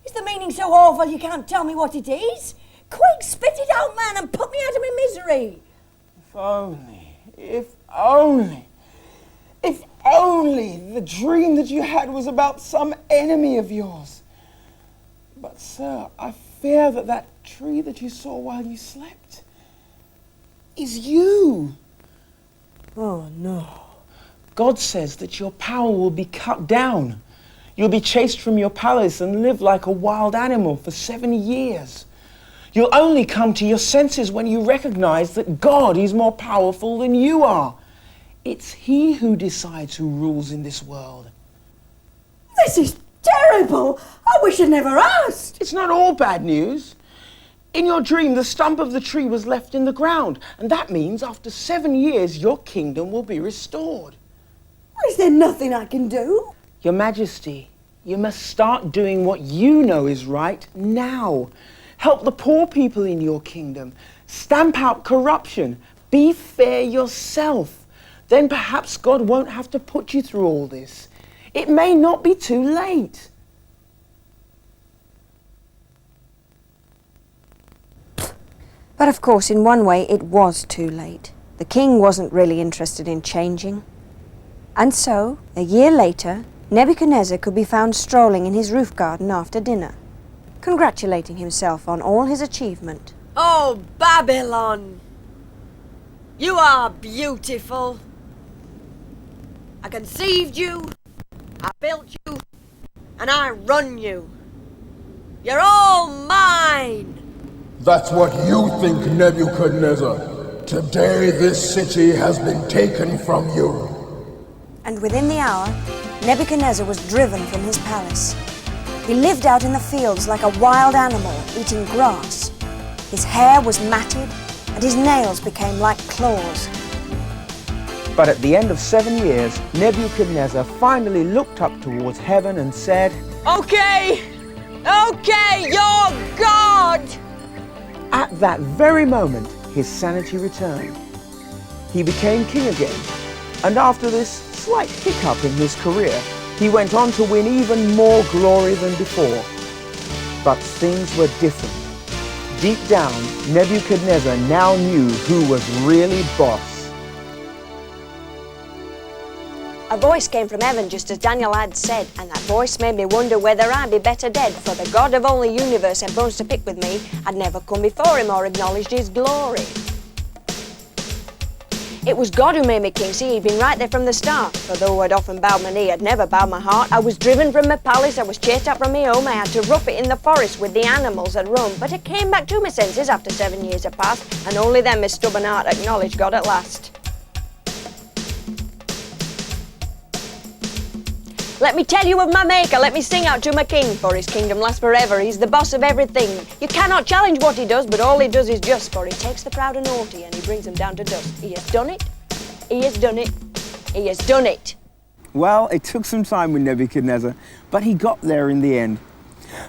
Is the meaning so awful you can't tell me what it is? Quick, spit it out, man, and put me out of my misery. If only the dream that you had was about some enemy of yours. But, sir, I fear that that tree that you saw while you slept is you. Oh, no. God says that your power will be cut down. You'll be chased from your palace and live like a wild animal for 70 years. You'll only come to your senses when you recognize that God is more powerful than you are. It's He who decides who rules in this world. This is terrible. I wish I'd never asked. It's not all bad news. In your dream, the stump of the tree was left in the ground, and that means after 7 years, your kingdom will be restored. Is there nothing I can do? Your Majesty, you must start doing what you know is right now. Help the poor people in your kingdom. Stamp out corruption. Be fair yourself. Then perhaps God won't have to put you through all this. It may not be too late. But of course, in one way, it was too late. The king wasn't really interested in changing. And so, a year later, Nebuchadnezzar could be found strolling in his roof garden after dinner, congratulating himself on all his achievement. Oh, Babylon! You are beautiful. I conceived you, I built you, and I run you. You're all mine! That's what you think, Nebuchadnezzar. Today this city has been taken from you. And within the hour, Nebuchadnezzar was driven from his palace. He lived out in the fields like a wild animal, eating grass. His hair was matted, and his nails became like claws. But at the end of 7 years, Nebuchadnezzar finally looked up towards heaven and said, Okay, you're God! At that very moment, his sanity returned. He became king again, and after this slight hiccup in his career, he went on to win even more glory than before. But things were different. Deep down, Nebuchadnezzar now knew who was really boss. A voice came from heaven just as Daniel had said, and that voice made me wonder whether I'd be better dead, for the God of all the universe had bones to pick with me. I'd never come before him or acknowledged his glory. It was God who made me king, see, he'd been right there from the start. For though I'd often bowed my knee, I'd never bowed my heart. I was driven from my palace, I was chased out from my home, I had to rough it in the forest with the animals that roam. But I came back to my senses after 7 years had passed, and only then my stubborn heart acknowledged God at last. Let me tell you of my maker, let me sing out to my king, for his kingdom lasts forever, he's the boss of everything. You cannot challenge what he does, but all he does is just, for he takes the proud and haughty and he brings them down to dust. He has done it, he has done it, he has done it. Well, it took some time with Nebuchadnezzar, but he got there in the end.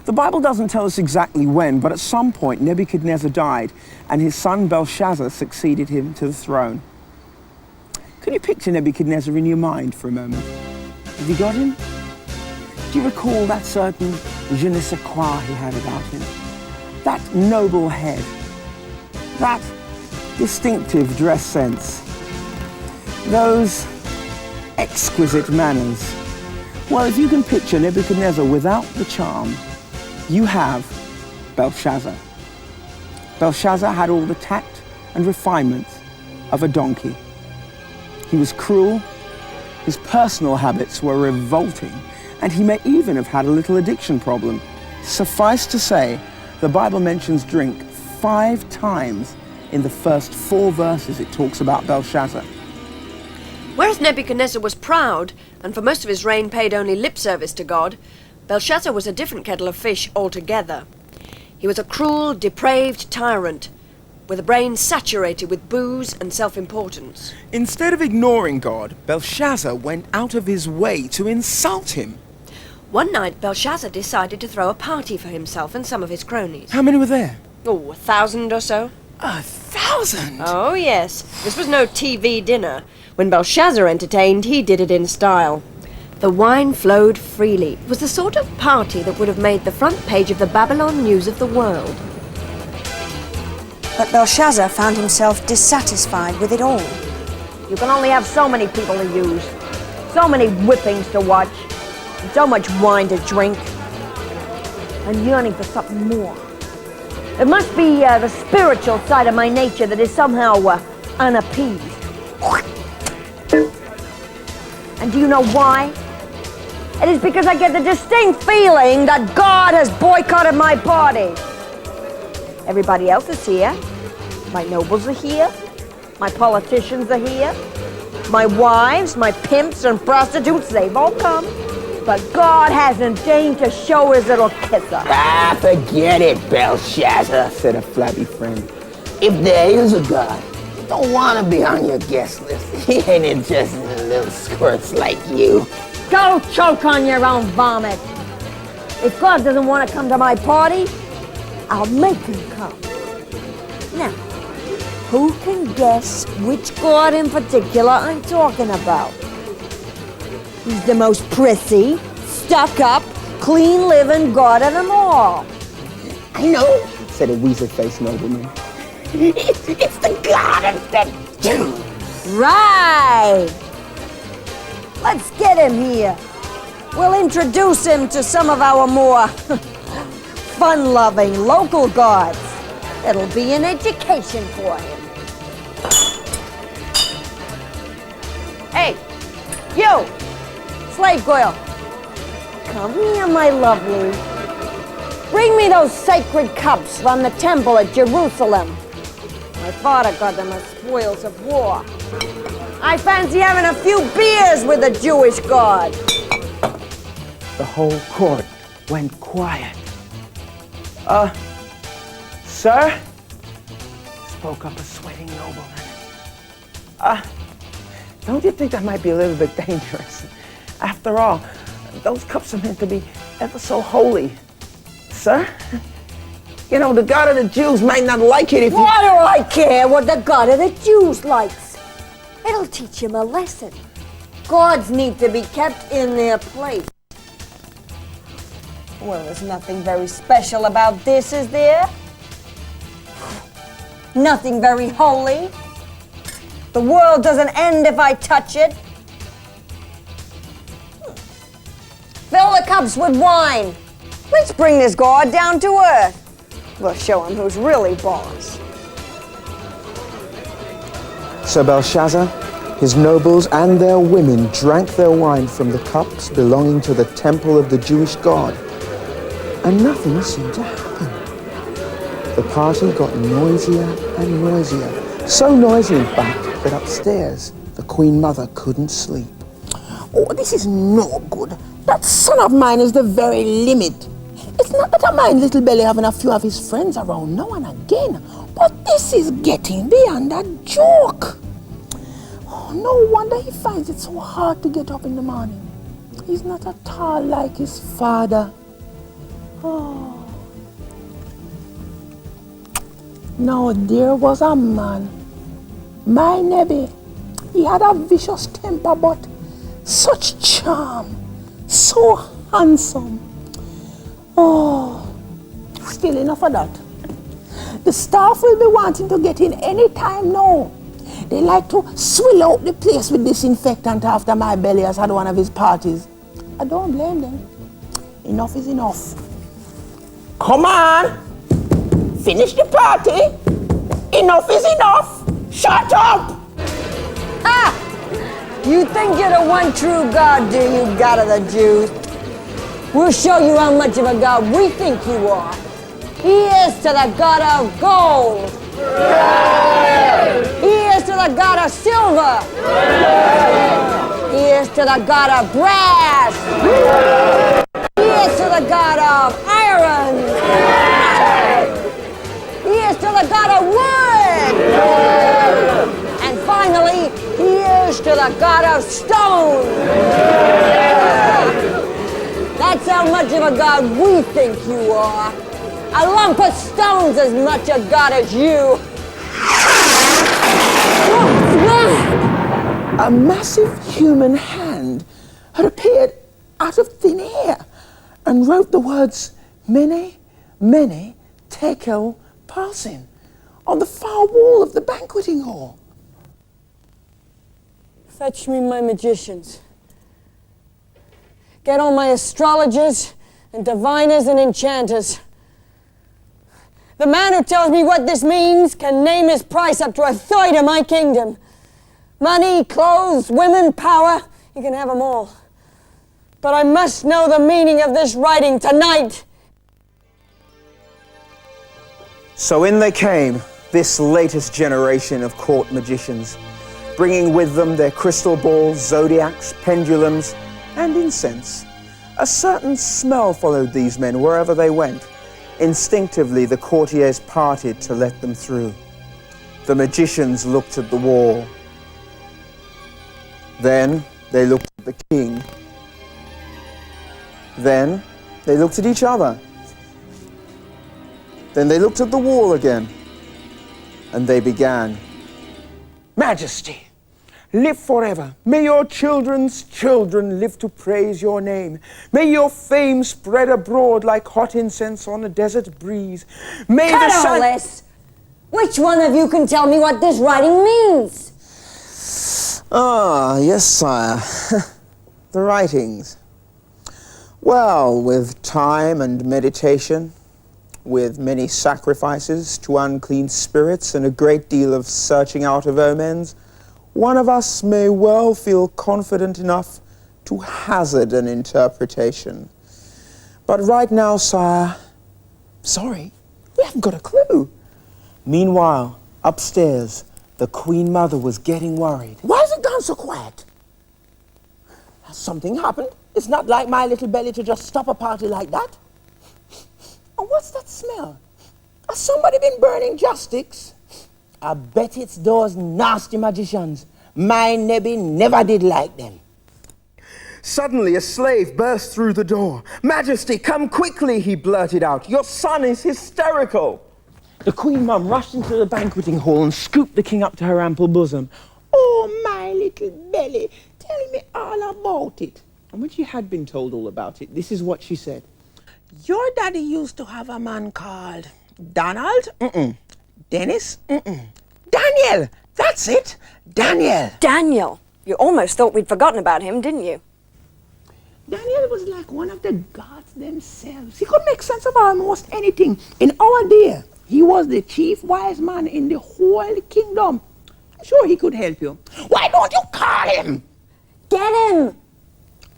The Bible doesn't tell us exactly when, but at some point Nebuchadnezzar died and his son Belshazzar succeeded him to the throne. Can you picture Nebuchadnezzar in your mind for a moment? Have you got him? Do you recall that certain je ne sais quoi he had about him? That noble head, that distinctive dress sense, those exquisite manners. Well, if you can picture Nebuchadnezzar without the charm, you have Belshazzar. Belshazzar had all the tact and refinement of a donkey. He was cruel, his personal habits were revolting, and he may even have had a little addiction problem. Suffice to say, the Bible mentions drink 5 times in the first 4 verses it talks about Belshazzar. Whereas Nebuchadnezzar was proud, and for most of his reign paid only lip service to God, Belshazzar was a different kettle of fish altogether. He was a cruel, depraved tyrant, with a brain saturated with booze and self-importance. Instead of ignoring God, Belshazzar went out of his way to insult him. One night, Belshazzar decided to throw a party for himself and some of his cronies. How many were there? Oh, 1,000 or so. 1,000? Oh, yes. This was no TV dinner. When Belshazzar entertained, he did it in style. The wine flowed freely. It was the sort of party that would have made the front page of the Babylon News of the world. But Belshazzar found himself dissatisfied with it all. You can only have so many people to use, so many whippings to watch, and so much wine to drink. I'm yearning for something more. It must be the spiritual side of my nature that is somehow unappeased. And do you know why? It is because I get the distinct feeling that God has boycotted my party. Everybody else is here. My nobles are here. My politicians are here. My wives, my pimps and prostitutes, they've all come. But God hasn't deigned to show his little kisser. Ah, forget it, Belshazzar, said a flabby friend. If there is a God, he don't want to be on your guest list. He ain't interested in little squirts like you. Go choke on your own vomit. If God doesn't want to come to my party, I'll make him come. Now, who can guess which God in particular I'm talking about? He's the most prissy, stuck-up, clean-living God of them all. I know, said a weasel-faced nobleman. It's the God of the Jews. Right! Let's get him here. We'll introduce him to some of our more fun-loving local gods. It'll be an education for him. Hey, you! Slave girl, come here, my lovely. Bring me those sacred cups from the temple at Jerusalem. My father got them as spoils of war. I fancy having a few beers with the Jewish God. The whole court went quiet. Sir? Spoke up a sweating nobleman. Don't you think that might be a little bit dangerous? After all, those cups are meant to be ever so holy. Sir? You know, the God of the Jews might not like it if you... Why do I care what the God of the Jews likes? It'll teach him a lesson. Gods need to be kept in their place. Well, there's nothing very special about this, is there? Nothing very holy. The world doesn't end if I touch it. Fill the cups with wine. Let's bring this God down to earth. We'll show him who's really boss. So Belshazzar, his nobles and their women drank their wine from the cups belonging to the temple of the Jewish God. And nothing seemed to happen. The party got noisier and noisier. So noisy, in fact, that upstairs, the Queen Mother couldn't sleep. Oh, this is no good. That son of mine is the very limit. It's not that I mind Little Belly having a few of his friends around now and again, but this is getting beyond a joke. Oh, no wonder he finds it so hard to get up in the morning. He's not at all like his father. Oh. Now there was a man, my Nebby. He had a vicious temper, but such charm, so handsome. Oh, still enough of that. The staff will be wanting to get in any time now. They like to swill out the place with disinfectant after my belly has had one of his parties. I don't blame them. Enough is enough. Come on! Finish the party! Enough is enough! Shut up! Ah! You think you're the one true God, do you, God of the Jews? We'll show you how much of a God we think you are. He is to the God of gold. He is to the the god of silver. He is to the god of brass. He is to the god of iron. He is to the god of wood. And finally, he is to the god of stone. That's how much of a god we think you are. A lump of stone's as much a god as you. What's that? A massive human hand had appeared out of thin air and wrote the words Mene, Mene, Tekel, Parsin on the far wall of the banqueting hall. Fetch me my magicians. Get all my astrologers and diviners and enchanters. The man who tells me what this means can name his price up to a third of my kingdom. Money, clothes, women, power, you can have them all. But I must know the meaning of this writing tonight. So in they came, this latest generation of court magicians, bringing with them their crystal balls, zodiacs, pendulums, and incense. A certain smell followed these men wherever they went. Instinctively, the courtiers parted to let them through. The magicians looked at the wall. Then they looked at the king. Then they looked at each other. Then they looked at the wall again. And they began. Majesty, live forever. May your children's children live to praise your name. May your fame spread abroad like hot incense on a desert breeze. May Cut the all this! Which one of you can tell me what this writing means? Ah, yes, sire. The writings. Well, with time and meditation, with many sacrifices to unclean spirits and a great deal of searching out of omens, one of us may well feel confident enough to hazard an interpretation. But right now, sire, sorry, we haven't got a clue. Meanwhile, upstairs, the Queen Mother was getting worried. Why has it gone so quiet? Has something happened? It's not like my little belly to just stop a party like that. And what's that smell? Has somebody been burning joss sticks? I bet it's those nasty magicians. My Nebi never did like them. Suddenly, a slave burst through the door. "Majesty, come quickly," he blurted out. "Your son is hysterical." The Queen Mum rushed into the banqueting hall and scooped the king up to her ample bosom. "Oh, my little belly, tell me all about it." And when she had been told all about it, this is what she said. "Your daddy used to have a man called Donald? Dennis? Daniel! That's it! Daniel!" Daniel? You almost thought we'd forgotten about him, didn't you? Daniel was like one of the gods themselves. He could make sense of almost anything. In our day, he was the chief wise man in the whole kingdom. I'm sure he could help you. Why don't you call him? Get him!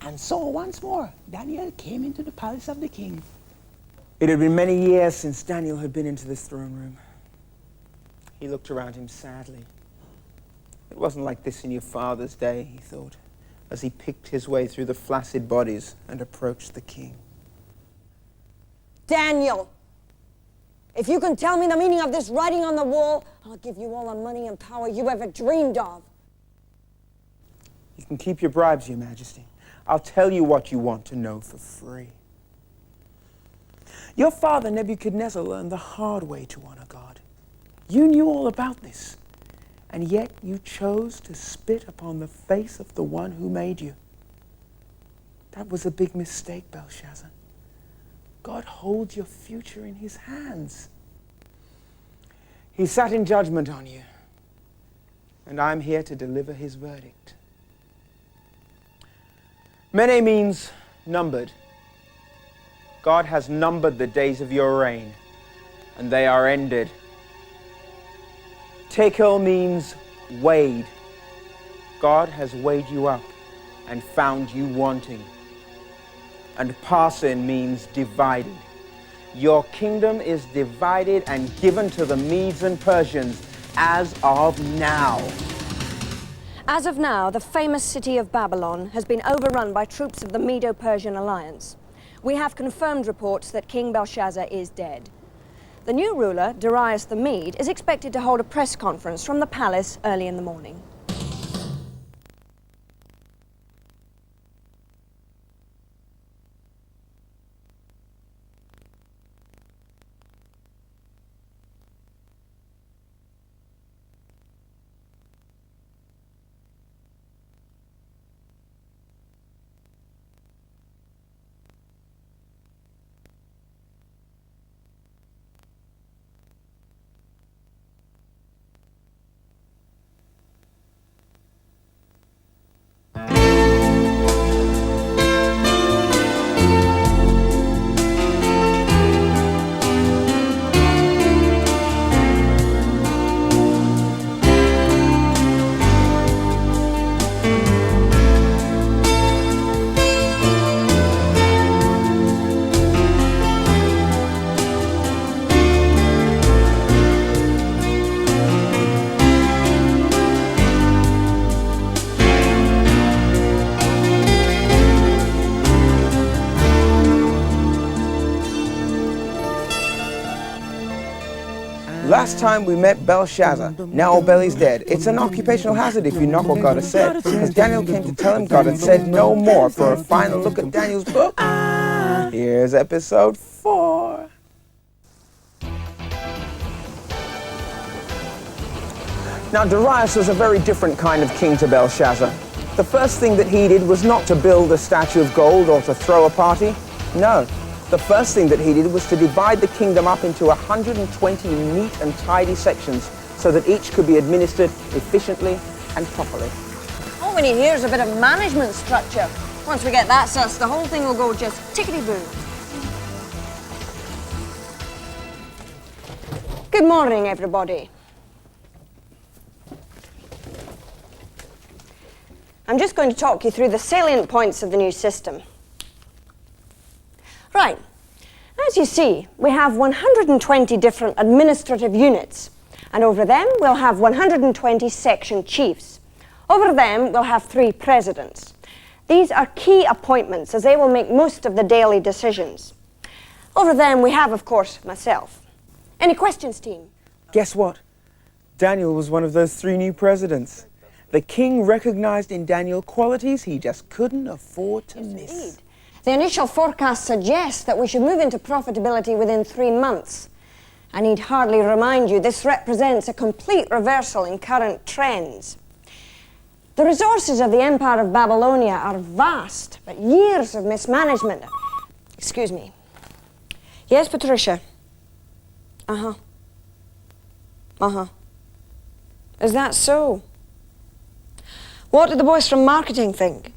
And so once more, Daniel came into the palace of the king. It had been many years since Daniel had been into this throne room. He looked around him sadly. It wasn't like this in your father's day, he thought, as he picked his way through the flaccid bodies and approached the king. Daniel! If you can tell me the meaning of this writing on the wall, I'll give you all the money and power you ever dreamed of. You can keep your bribes, Your Majesty. I'll tell you what you want to know for free. Your father, Nebuchadnezzar, learned the hard way to honor God. You knew all about this, and yet you chose to spit upon the face of the one who made you. That was a big mistake, Belshazzar. God holds your future in his hands. He sat in judgment on you, and I'm here to deliver his verdict. Mene means numbered. God has numbered the days of your reign, and they are ended. Tekel means weighed. God has weighed you up and found you wanting. And Parsin means divided. Your kingdom is divided and given to the Medes and Persians as of now. As of now, the famous city of Babylon has been overrun by troops of the Medo-Persian alliance. We have confirmed reports that King Belshazzar is dead. The new ruler, Darius the Mede, is expected to hold a press conference from the palace early in the morning. Last time we met Belshazzar, now old Belly's dead. It's an occupational hazard if you knock what God has said. As Daniel came to tell him, God had said no more. For a final look at Daniel's book, here's episode 4. Now Darius was a very different kind of king to Belshazzar. The first thing that he did was not to build a statue of gold or to throw a party. No. The first thing that he did was to divide the kingdom up into 120 neat and tidy sections so that each could be administered efficiently and properly. All we need here is a bit of management structure. Once we get that sussed, the whole thing will go just tickety-boo. Good morning, everybody. I'm just going to talk you through the salient points of the new system. Right, as you see, we have 120 different administrative units, and over them we'll have 120 section chiefs. Over them we'll have 3 presidents. These are key appointments as they will make most of the daily decisions. Over them we have, of course, myself. Any questions, team? Guess what? Daniel was one of those 3 new presidents. The king recognized in Daniel qualities he just couldn't afford to miss. Indeed. The initial forecast suggests that we should move into profitability within 3 months. I need hardly remind you this represents a complete reversal in current trends. The resources of the Empire of Babylonia are vast, but years of mismanagement... Excuse me. Yes, Patricia? Uh-huh. Uh-huh. Is that so? What do the boys from marketing think?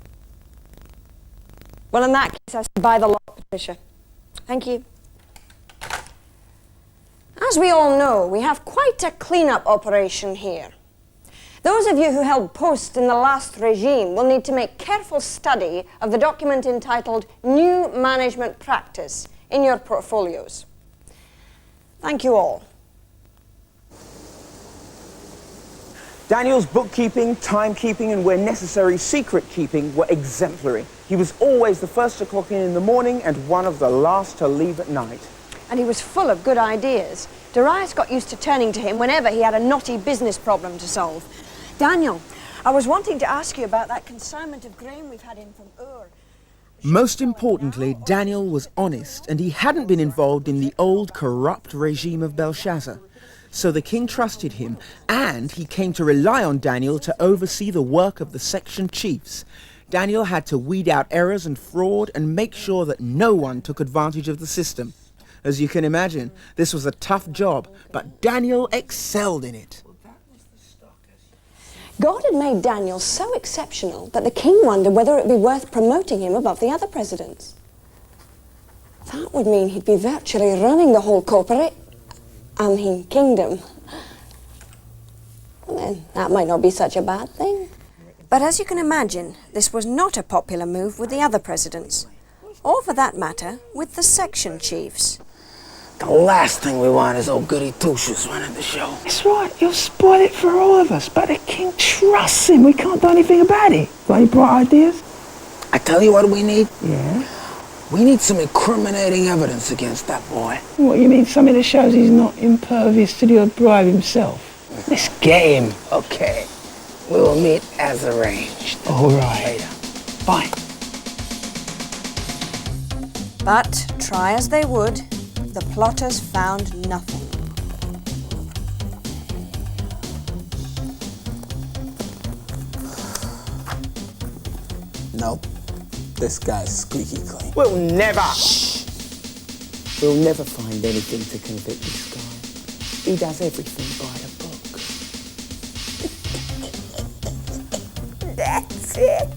Well, in that case, I say buy the lot, Patricia. Thank you. As we all know, we have quite a clean-up operation here. Those of you who held posts in the last regime will need to make careful study of the document entitled New Management Practice in your portfolios. Thank you all. Daniel's bookkeeping, timekeeping, and where necessary, secret keeping were exemplary. He was always the first to clock in the morning and one of the last to leave at night. And he was full of good ideas. Darius got used to turning to him whenever he had a knotty business problem to solve. Daniel, I was wanting to ask you about that consignment of grain we've had in from Ur. Most importantly, Daniel was honest, and he hadn't been involved in the old corrupt regime of Belshazzar. So the king trusted him, and he came to rely on Daniel to oversee the work of the section chiefs. Daniel had to weed out errors and fraud and make sure that no one took advantage of the system. As you can imagine, this was a tough job, but Daniel excelled in it. God had made Daniel so exceptional that the king wondered whether it would be worth promoting him above the other presidents. That would mean he'd be virtually running the whole kingdom. Well, then, that might not be such a bad thing. But as you can imagine, this was not a popular move with the other presidents, or for that matter, with the section chiefs. The last thing we want is old goody two-shoes running the show. That's right, you'll spoil it for all of us, but the king trusts him. We can't do anything about it. Got any bright ideas? I tell you what we need. Yeah? We need some incriminating evidence against that boy. What, you mean something that shows he's not impervious to the odd bribe himself? Let's get him. Okay. We will meet as arranged. All right. Later. Bye. But, try as they would, the plotters found nothing. Nope. This guy's squeaky clean. We'll never find anything to convict this guy. He does everything by the book. That's it.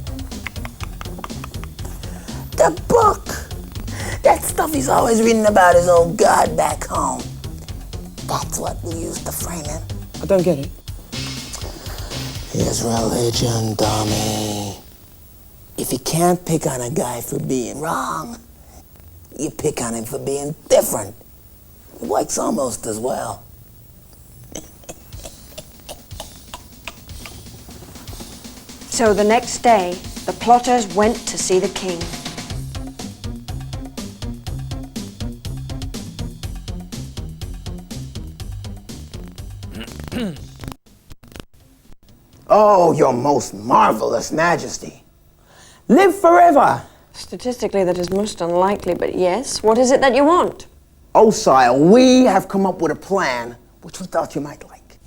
The book. That stuff he's always reading about his old God back home. That's what we used to frame him. I don't get it. His religion, dummy. If you can't pick on a guy for being wrong, you pick on him for being different. It works almost as well. So the next day, the plotters went to see the king. Oh, your most marvelous majesty. Live forever. Statistically, that is most unlikely, but yes. What is it that you want? Oh, sire, we have come up with a plan which we thought you might like.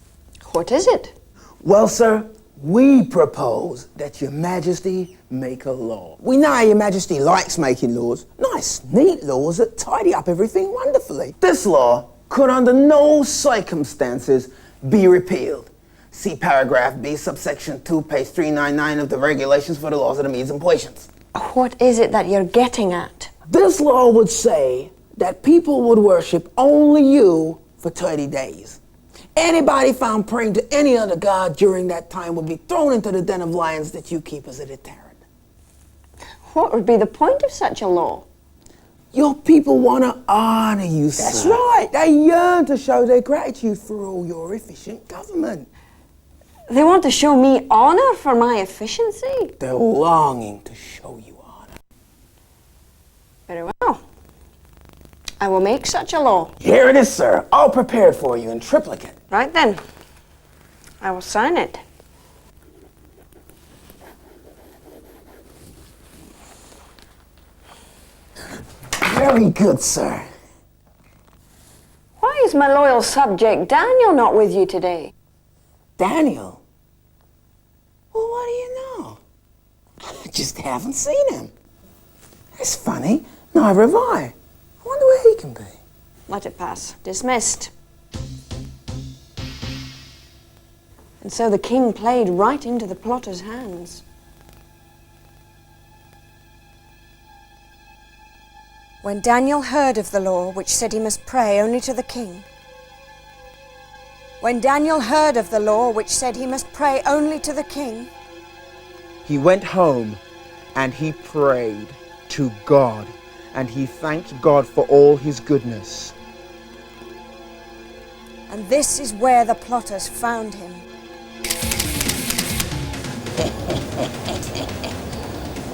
What is it? Well, sir, we propose that your majesty make a law. We know your majesty likes making laws. Nice, neat laws that tidy up everything wonderfully. This law could under no circumstances be repealed. See paragraph B, subsection 2, page 399 of the regulations for the laws of the Medes and Persians. What is it that you're getting at? This law would say that people would worship only you for 30 days. Anybody found praying to any other god during that time would be thrown into the den of lions that you keep as a deterrent. What would be the point of such a law? Your people want to honor you, sir. That's right. They yearn to show their gratitude for all your efficient government. They want to show me honor for my efficiency? They're longing to show you honor. Very well. I will make such a law. Here it is, sir. All prepared for you in triplicate. Right then. I will sign it. Very good, sir. Why is my loyal subject Daniel not with you today? Daniel? Well, what do you know? I just haven't seen him. That's funny. Neither have I. I wonder where he can be. Let it pass. Dismissed. And so the king played right into the plotter's hands. When Daniel heard of the law which said he must pray only to the king, when Daniel heard of the law which said he must pray only to the king, he went home and he prayed to God, and he thanked God for all his goodness. and this is where the plotters found him.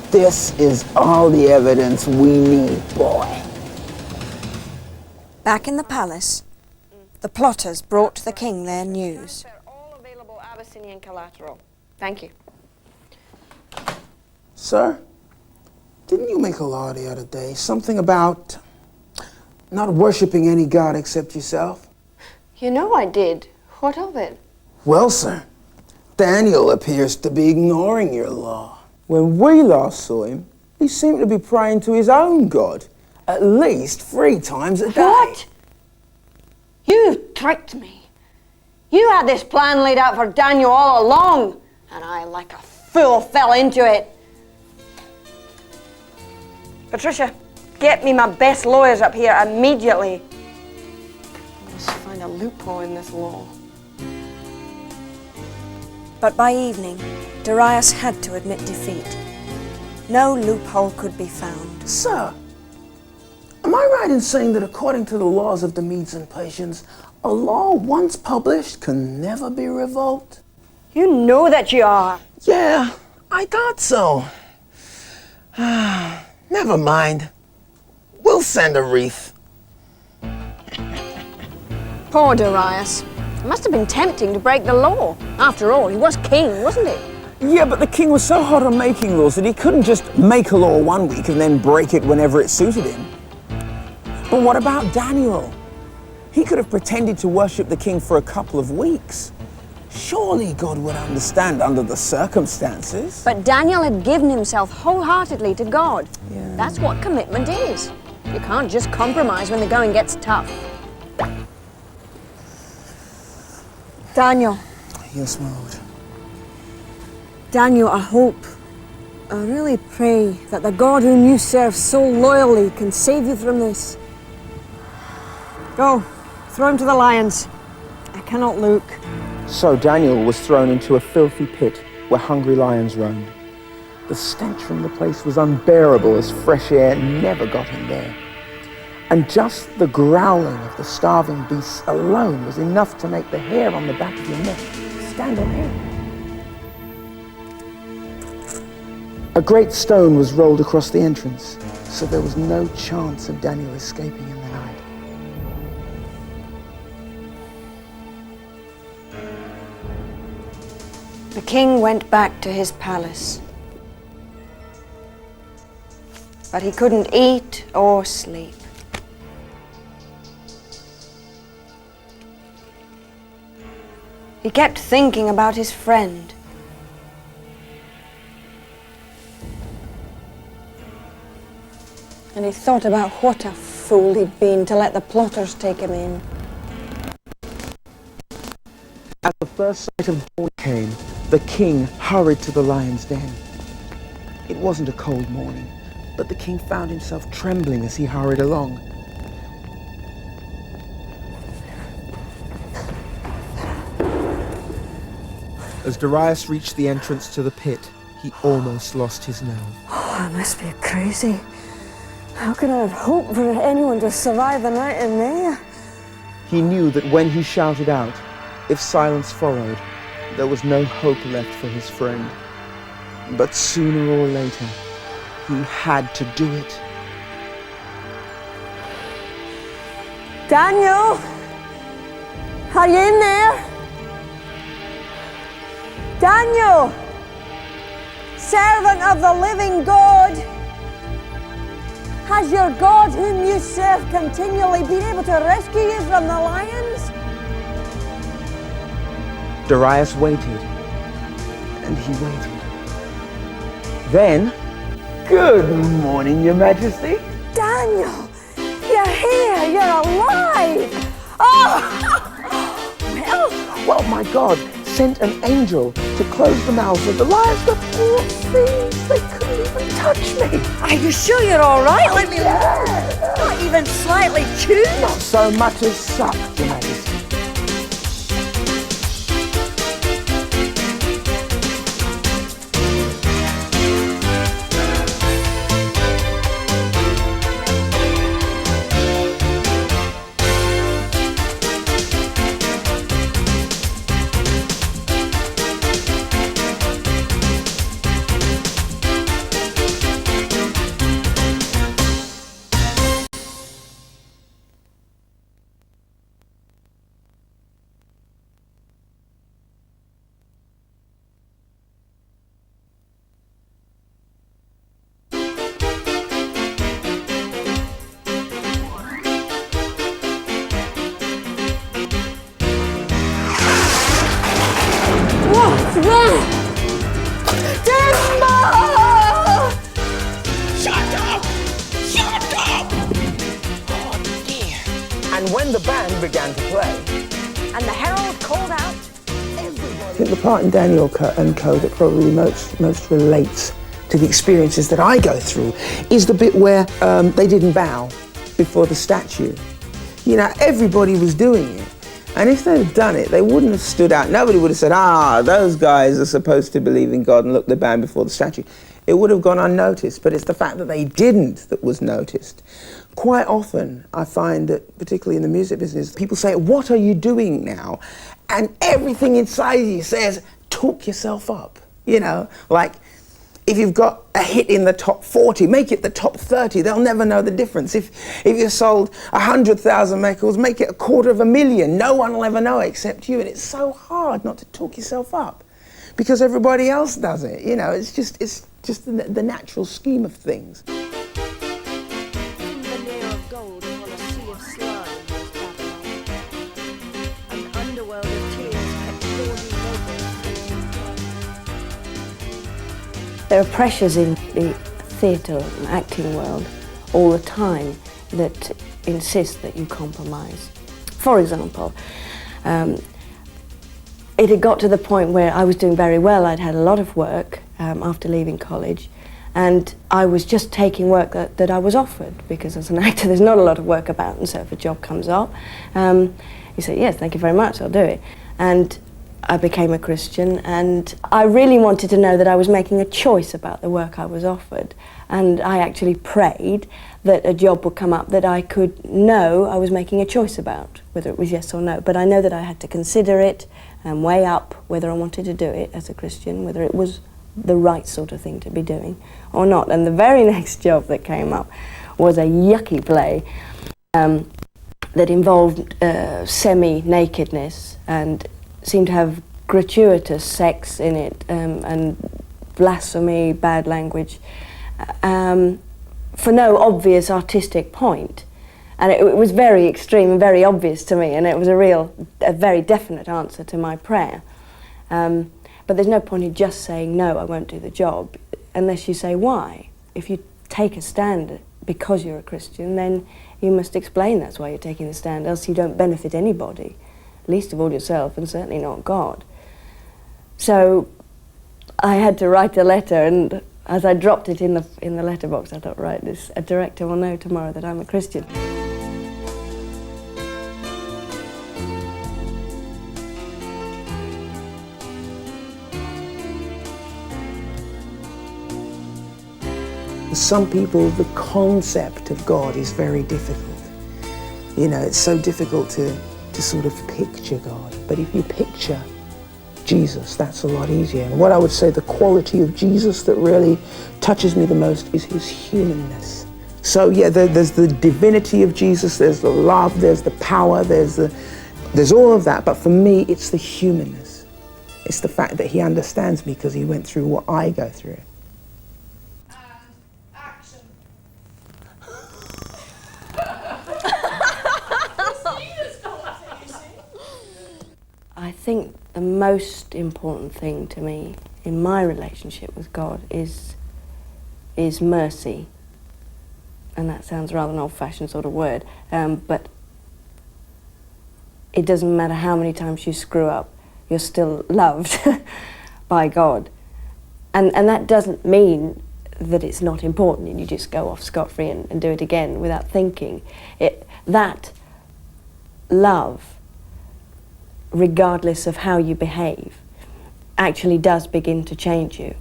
This is all the evidence we need, boy. Back in the palace, the plotters brought the king their news. All available Abyssinian collateral. Thank you. Sir, didn't you make a law the other day? Something about not worshiping any god except yourself? You know I did. What of it? Well, sir, Daniel appears to be ignoring your law. When we last saw him, he seemed to be praying to his own god, at least 3 times a day. What? You tricked me. You had this plan laid out for Daniel all along, and I, like a fool, fell into it. Patricia, get me my best lawyers up here immediately. I must find a loophole in this law. But by evening, Darius had to admit defeat. No loophole could be found. Sir, Am I right in saying that according to the laws of the Medes and Persians, a law once published can never be revoked? You know that you are. Yeah, I thought so. Never mind. We'll send a wreath. Poor Darius. It must have been tempting to break the law. After all, he was king, wasn't he? Yeah, but the king was so hot on making laws that he couldn't just make a law one week and then break it whenever it suited him. But what about Daniel? He could have pretended to worship the king for a couple of weeks. Surely God would understand under the circumstances. But Daniel had given himself wholeheartedly to God. Yeah. That's what commitment is. You can't just compromise when the going gets tough. Daniel. Yes, my lord. Daniel, I really pray that the God whom you serve so loyally can save you from this. Go, throw him to the lions. I cannot look. So Daniel was thrown into a filthy pit where hungry lions roamed. The stench from the place was unbearable as fresh air never got him there. And just the growling of the starving beasts alone was enough to make the hair on the back of your neck stand on end. A great stone was rolled across the entrance, so there was no chance of Daniel escaping in the night. The king went back to his palace. But he couldn't eat or sleep. He kept thinking about his friend. And he thought about what a fool he'd been to let the plotters take him in. As the first sight of dawn came, the king hurried to the lion's den. It wasn't a cold morning, but the king found himself trembling as he hurried along. As Darius reached the entrance to the pit, he almost lost his nerve. Oh, I must be crazy. How could I have hoped for anyone to survive the night in there? He knew that when he shouted out, if silence followed, there was no hope left for his friend. But sooner or later, he had to do it. Daniel! Are you in there? Daniel! Servant of the living God! Has your God whom you serve continually been able to rescue you from the lions? Darius waited, and he waited. Then, good morning, Your Majesty. Daniel, you're here, you're alive! Oh! Well, my God sent an angel to close the mouths of the lions, but poor things, they couldn't even touch me. Are you sure you're all right? Let me look. Not even slightly chewed? Not so much as sucked, Your Majesty. And when the band began to play, and the herald called out, I think the part in Daniel and Co that probably most relates to the experiences that I go through is the bit where they didn't bow before the statue. You know, everybody was doing it. And if they'd have done it, they wouldn't have stood out. Nobody would have said, those guys are supposed to believe in God and look, they bowed before the statue. It would have gone unnoticed, but it's the fact that they didn't that was noticed. quite often I find that, particularly in the music business, people say, what are you doing now? And everything inside you says, talk yourself up. You know, like if you've got a hit in the top 40, make it the top 30. They'll never know the difference. If you sold 100,000 records, make it 250,000. No one will ever know except you. And it's so hard not to talk yourself up because everybody else does it. You know, it's just the natural scheme of things. There are pressures in the theatre and acting world all the time that insist that you compromise. For example, it had got to the point where I was doing very well. I'd had a lot of work after leaving college, and I was just taking work that I was offered, because as an actor there's not a lot of work about, and so if a job comes up, you say, yes, thank you very much, I'll do it. And I became a Christian, and I really wanted to know that I was making a choice about the work I was offered. And I actually prayed that a job would come up that I could know I was making a choice about, whether it was yes or no. But I know that I had to consider it and weigh up whether I wanted to do it as a Christian, whether it was the right sort of thing to be doing or not. And the very next job that came up was a yucky play that involved semi-nakedness and seemed to have gratuitous sex in it, and blasphemy, bad language, for no obvious artistic point. And it was very extreme and very obvious to me, and it was a very definite answer to my prayer. But there's no point in just saying, no, I won't do the job, unless you say why. If you take a stand because you're a Christian, then you must explain that's why you're taking the stand, else you don't benefit anybody, least of all yourself, and certainly not God. So I had to write a letter, and as I dropped it in the letterbox, I thought, right, a director will know tomorrow that I'm a Christian. For some people, the concept of God is very difficult. You know, it's so difficult to sort of picture God. But if you picture Jesus, that's a lot easier. And what I would say the quality of Jesus that really touches me the most is his humanness. So yeah, there's the divinity of Jesus, there's the love, there's the power, there's all of that. But for me, it's the humanness. It's the fact that he understands me because he went through what I go through. I think the most important thing to me in my relationship with God is mercy. And that sounds rather an old-fashioned sort of word, but it doesn't matter how many times you screw up, you're still loved by God. And that doesn't mean that it's not important and you just go off scot-free and do it again without thinking. That love, regardless of how you behave, actually does begin to change you.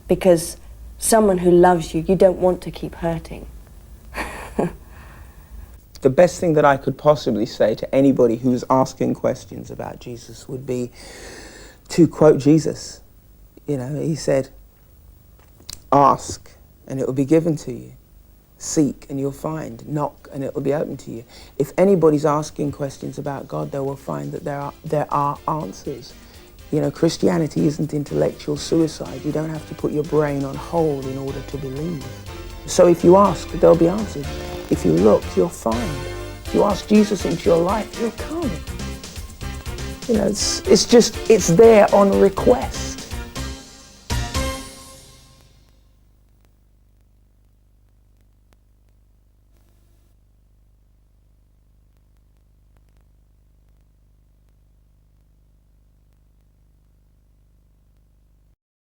Because someone who loves you, you don't want to keep hurting. The best thing that I could possibly say to anybody who's asking questions about Jesus would be to quote Jesus. You know, he said, ask and it will be given to you. Seek and you'll find. Knock and it will be open to you. If anybody's asking questions about God, they will find that there are answers. You know, Christianity isn't intellectual suicide. You don't have to put your brain on hold in order to believe. So if you ask, there'll be answers. If you look, you'll find. If you ask Jesus into your life, he'll come. You know, it's there on request.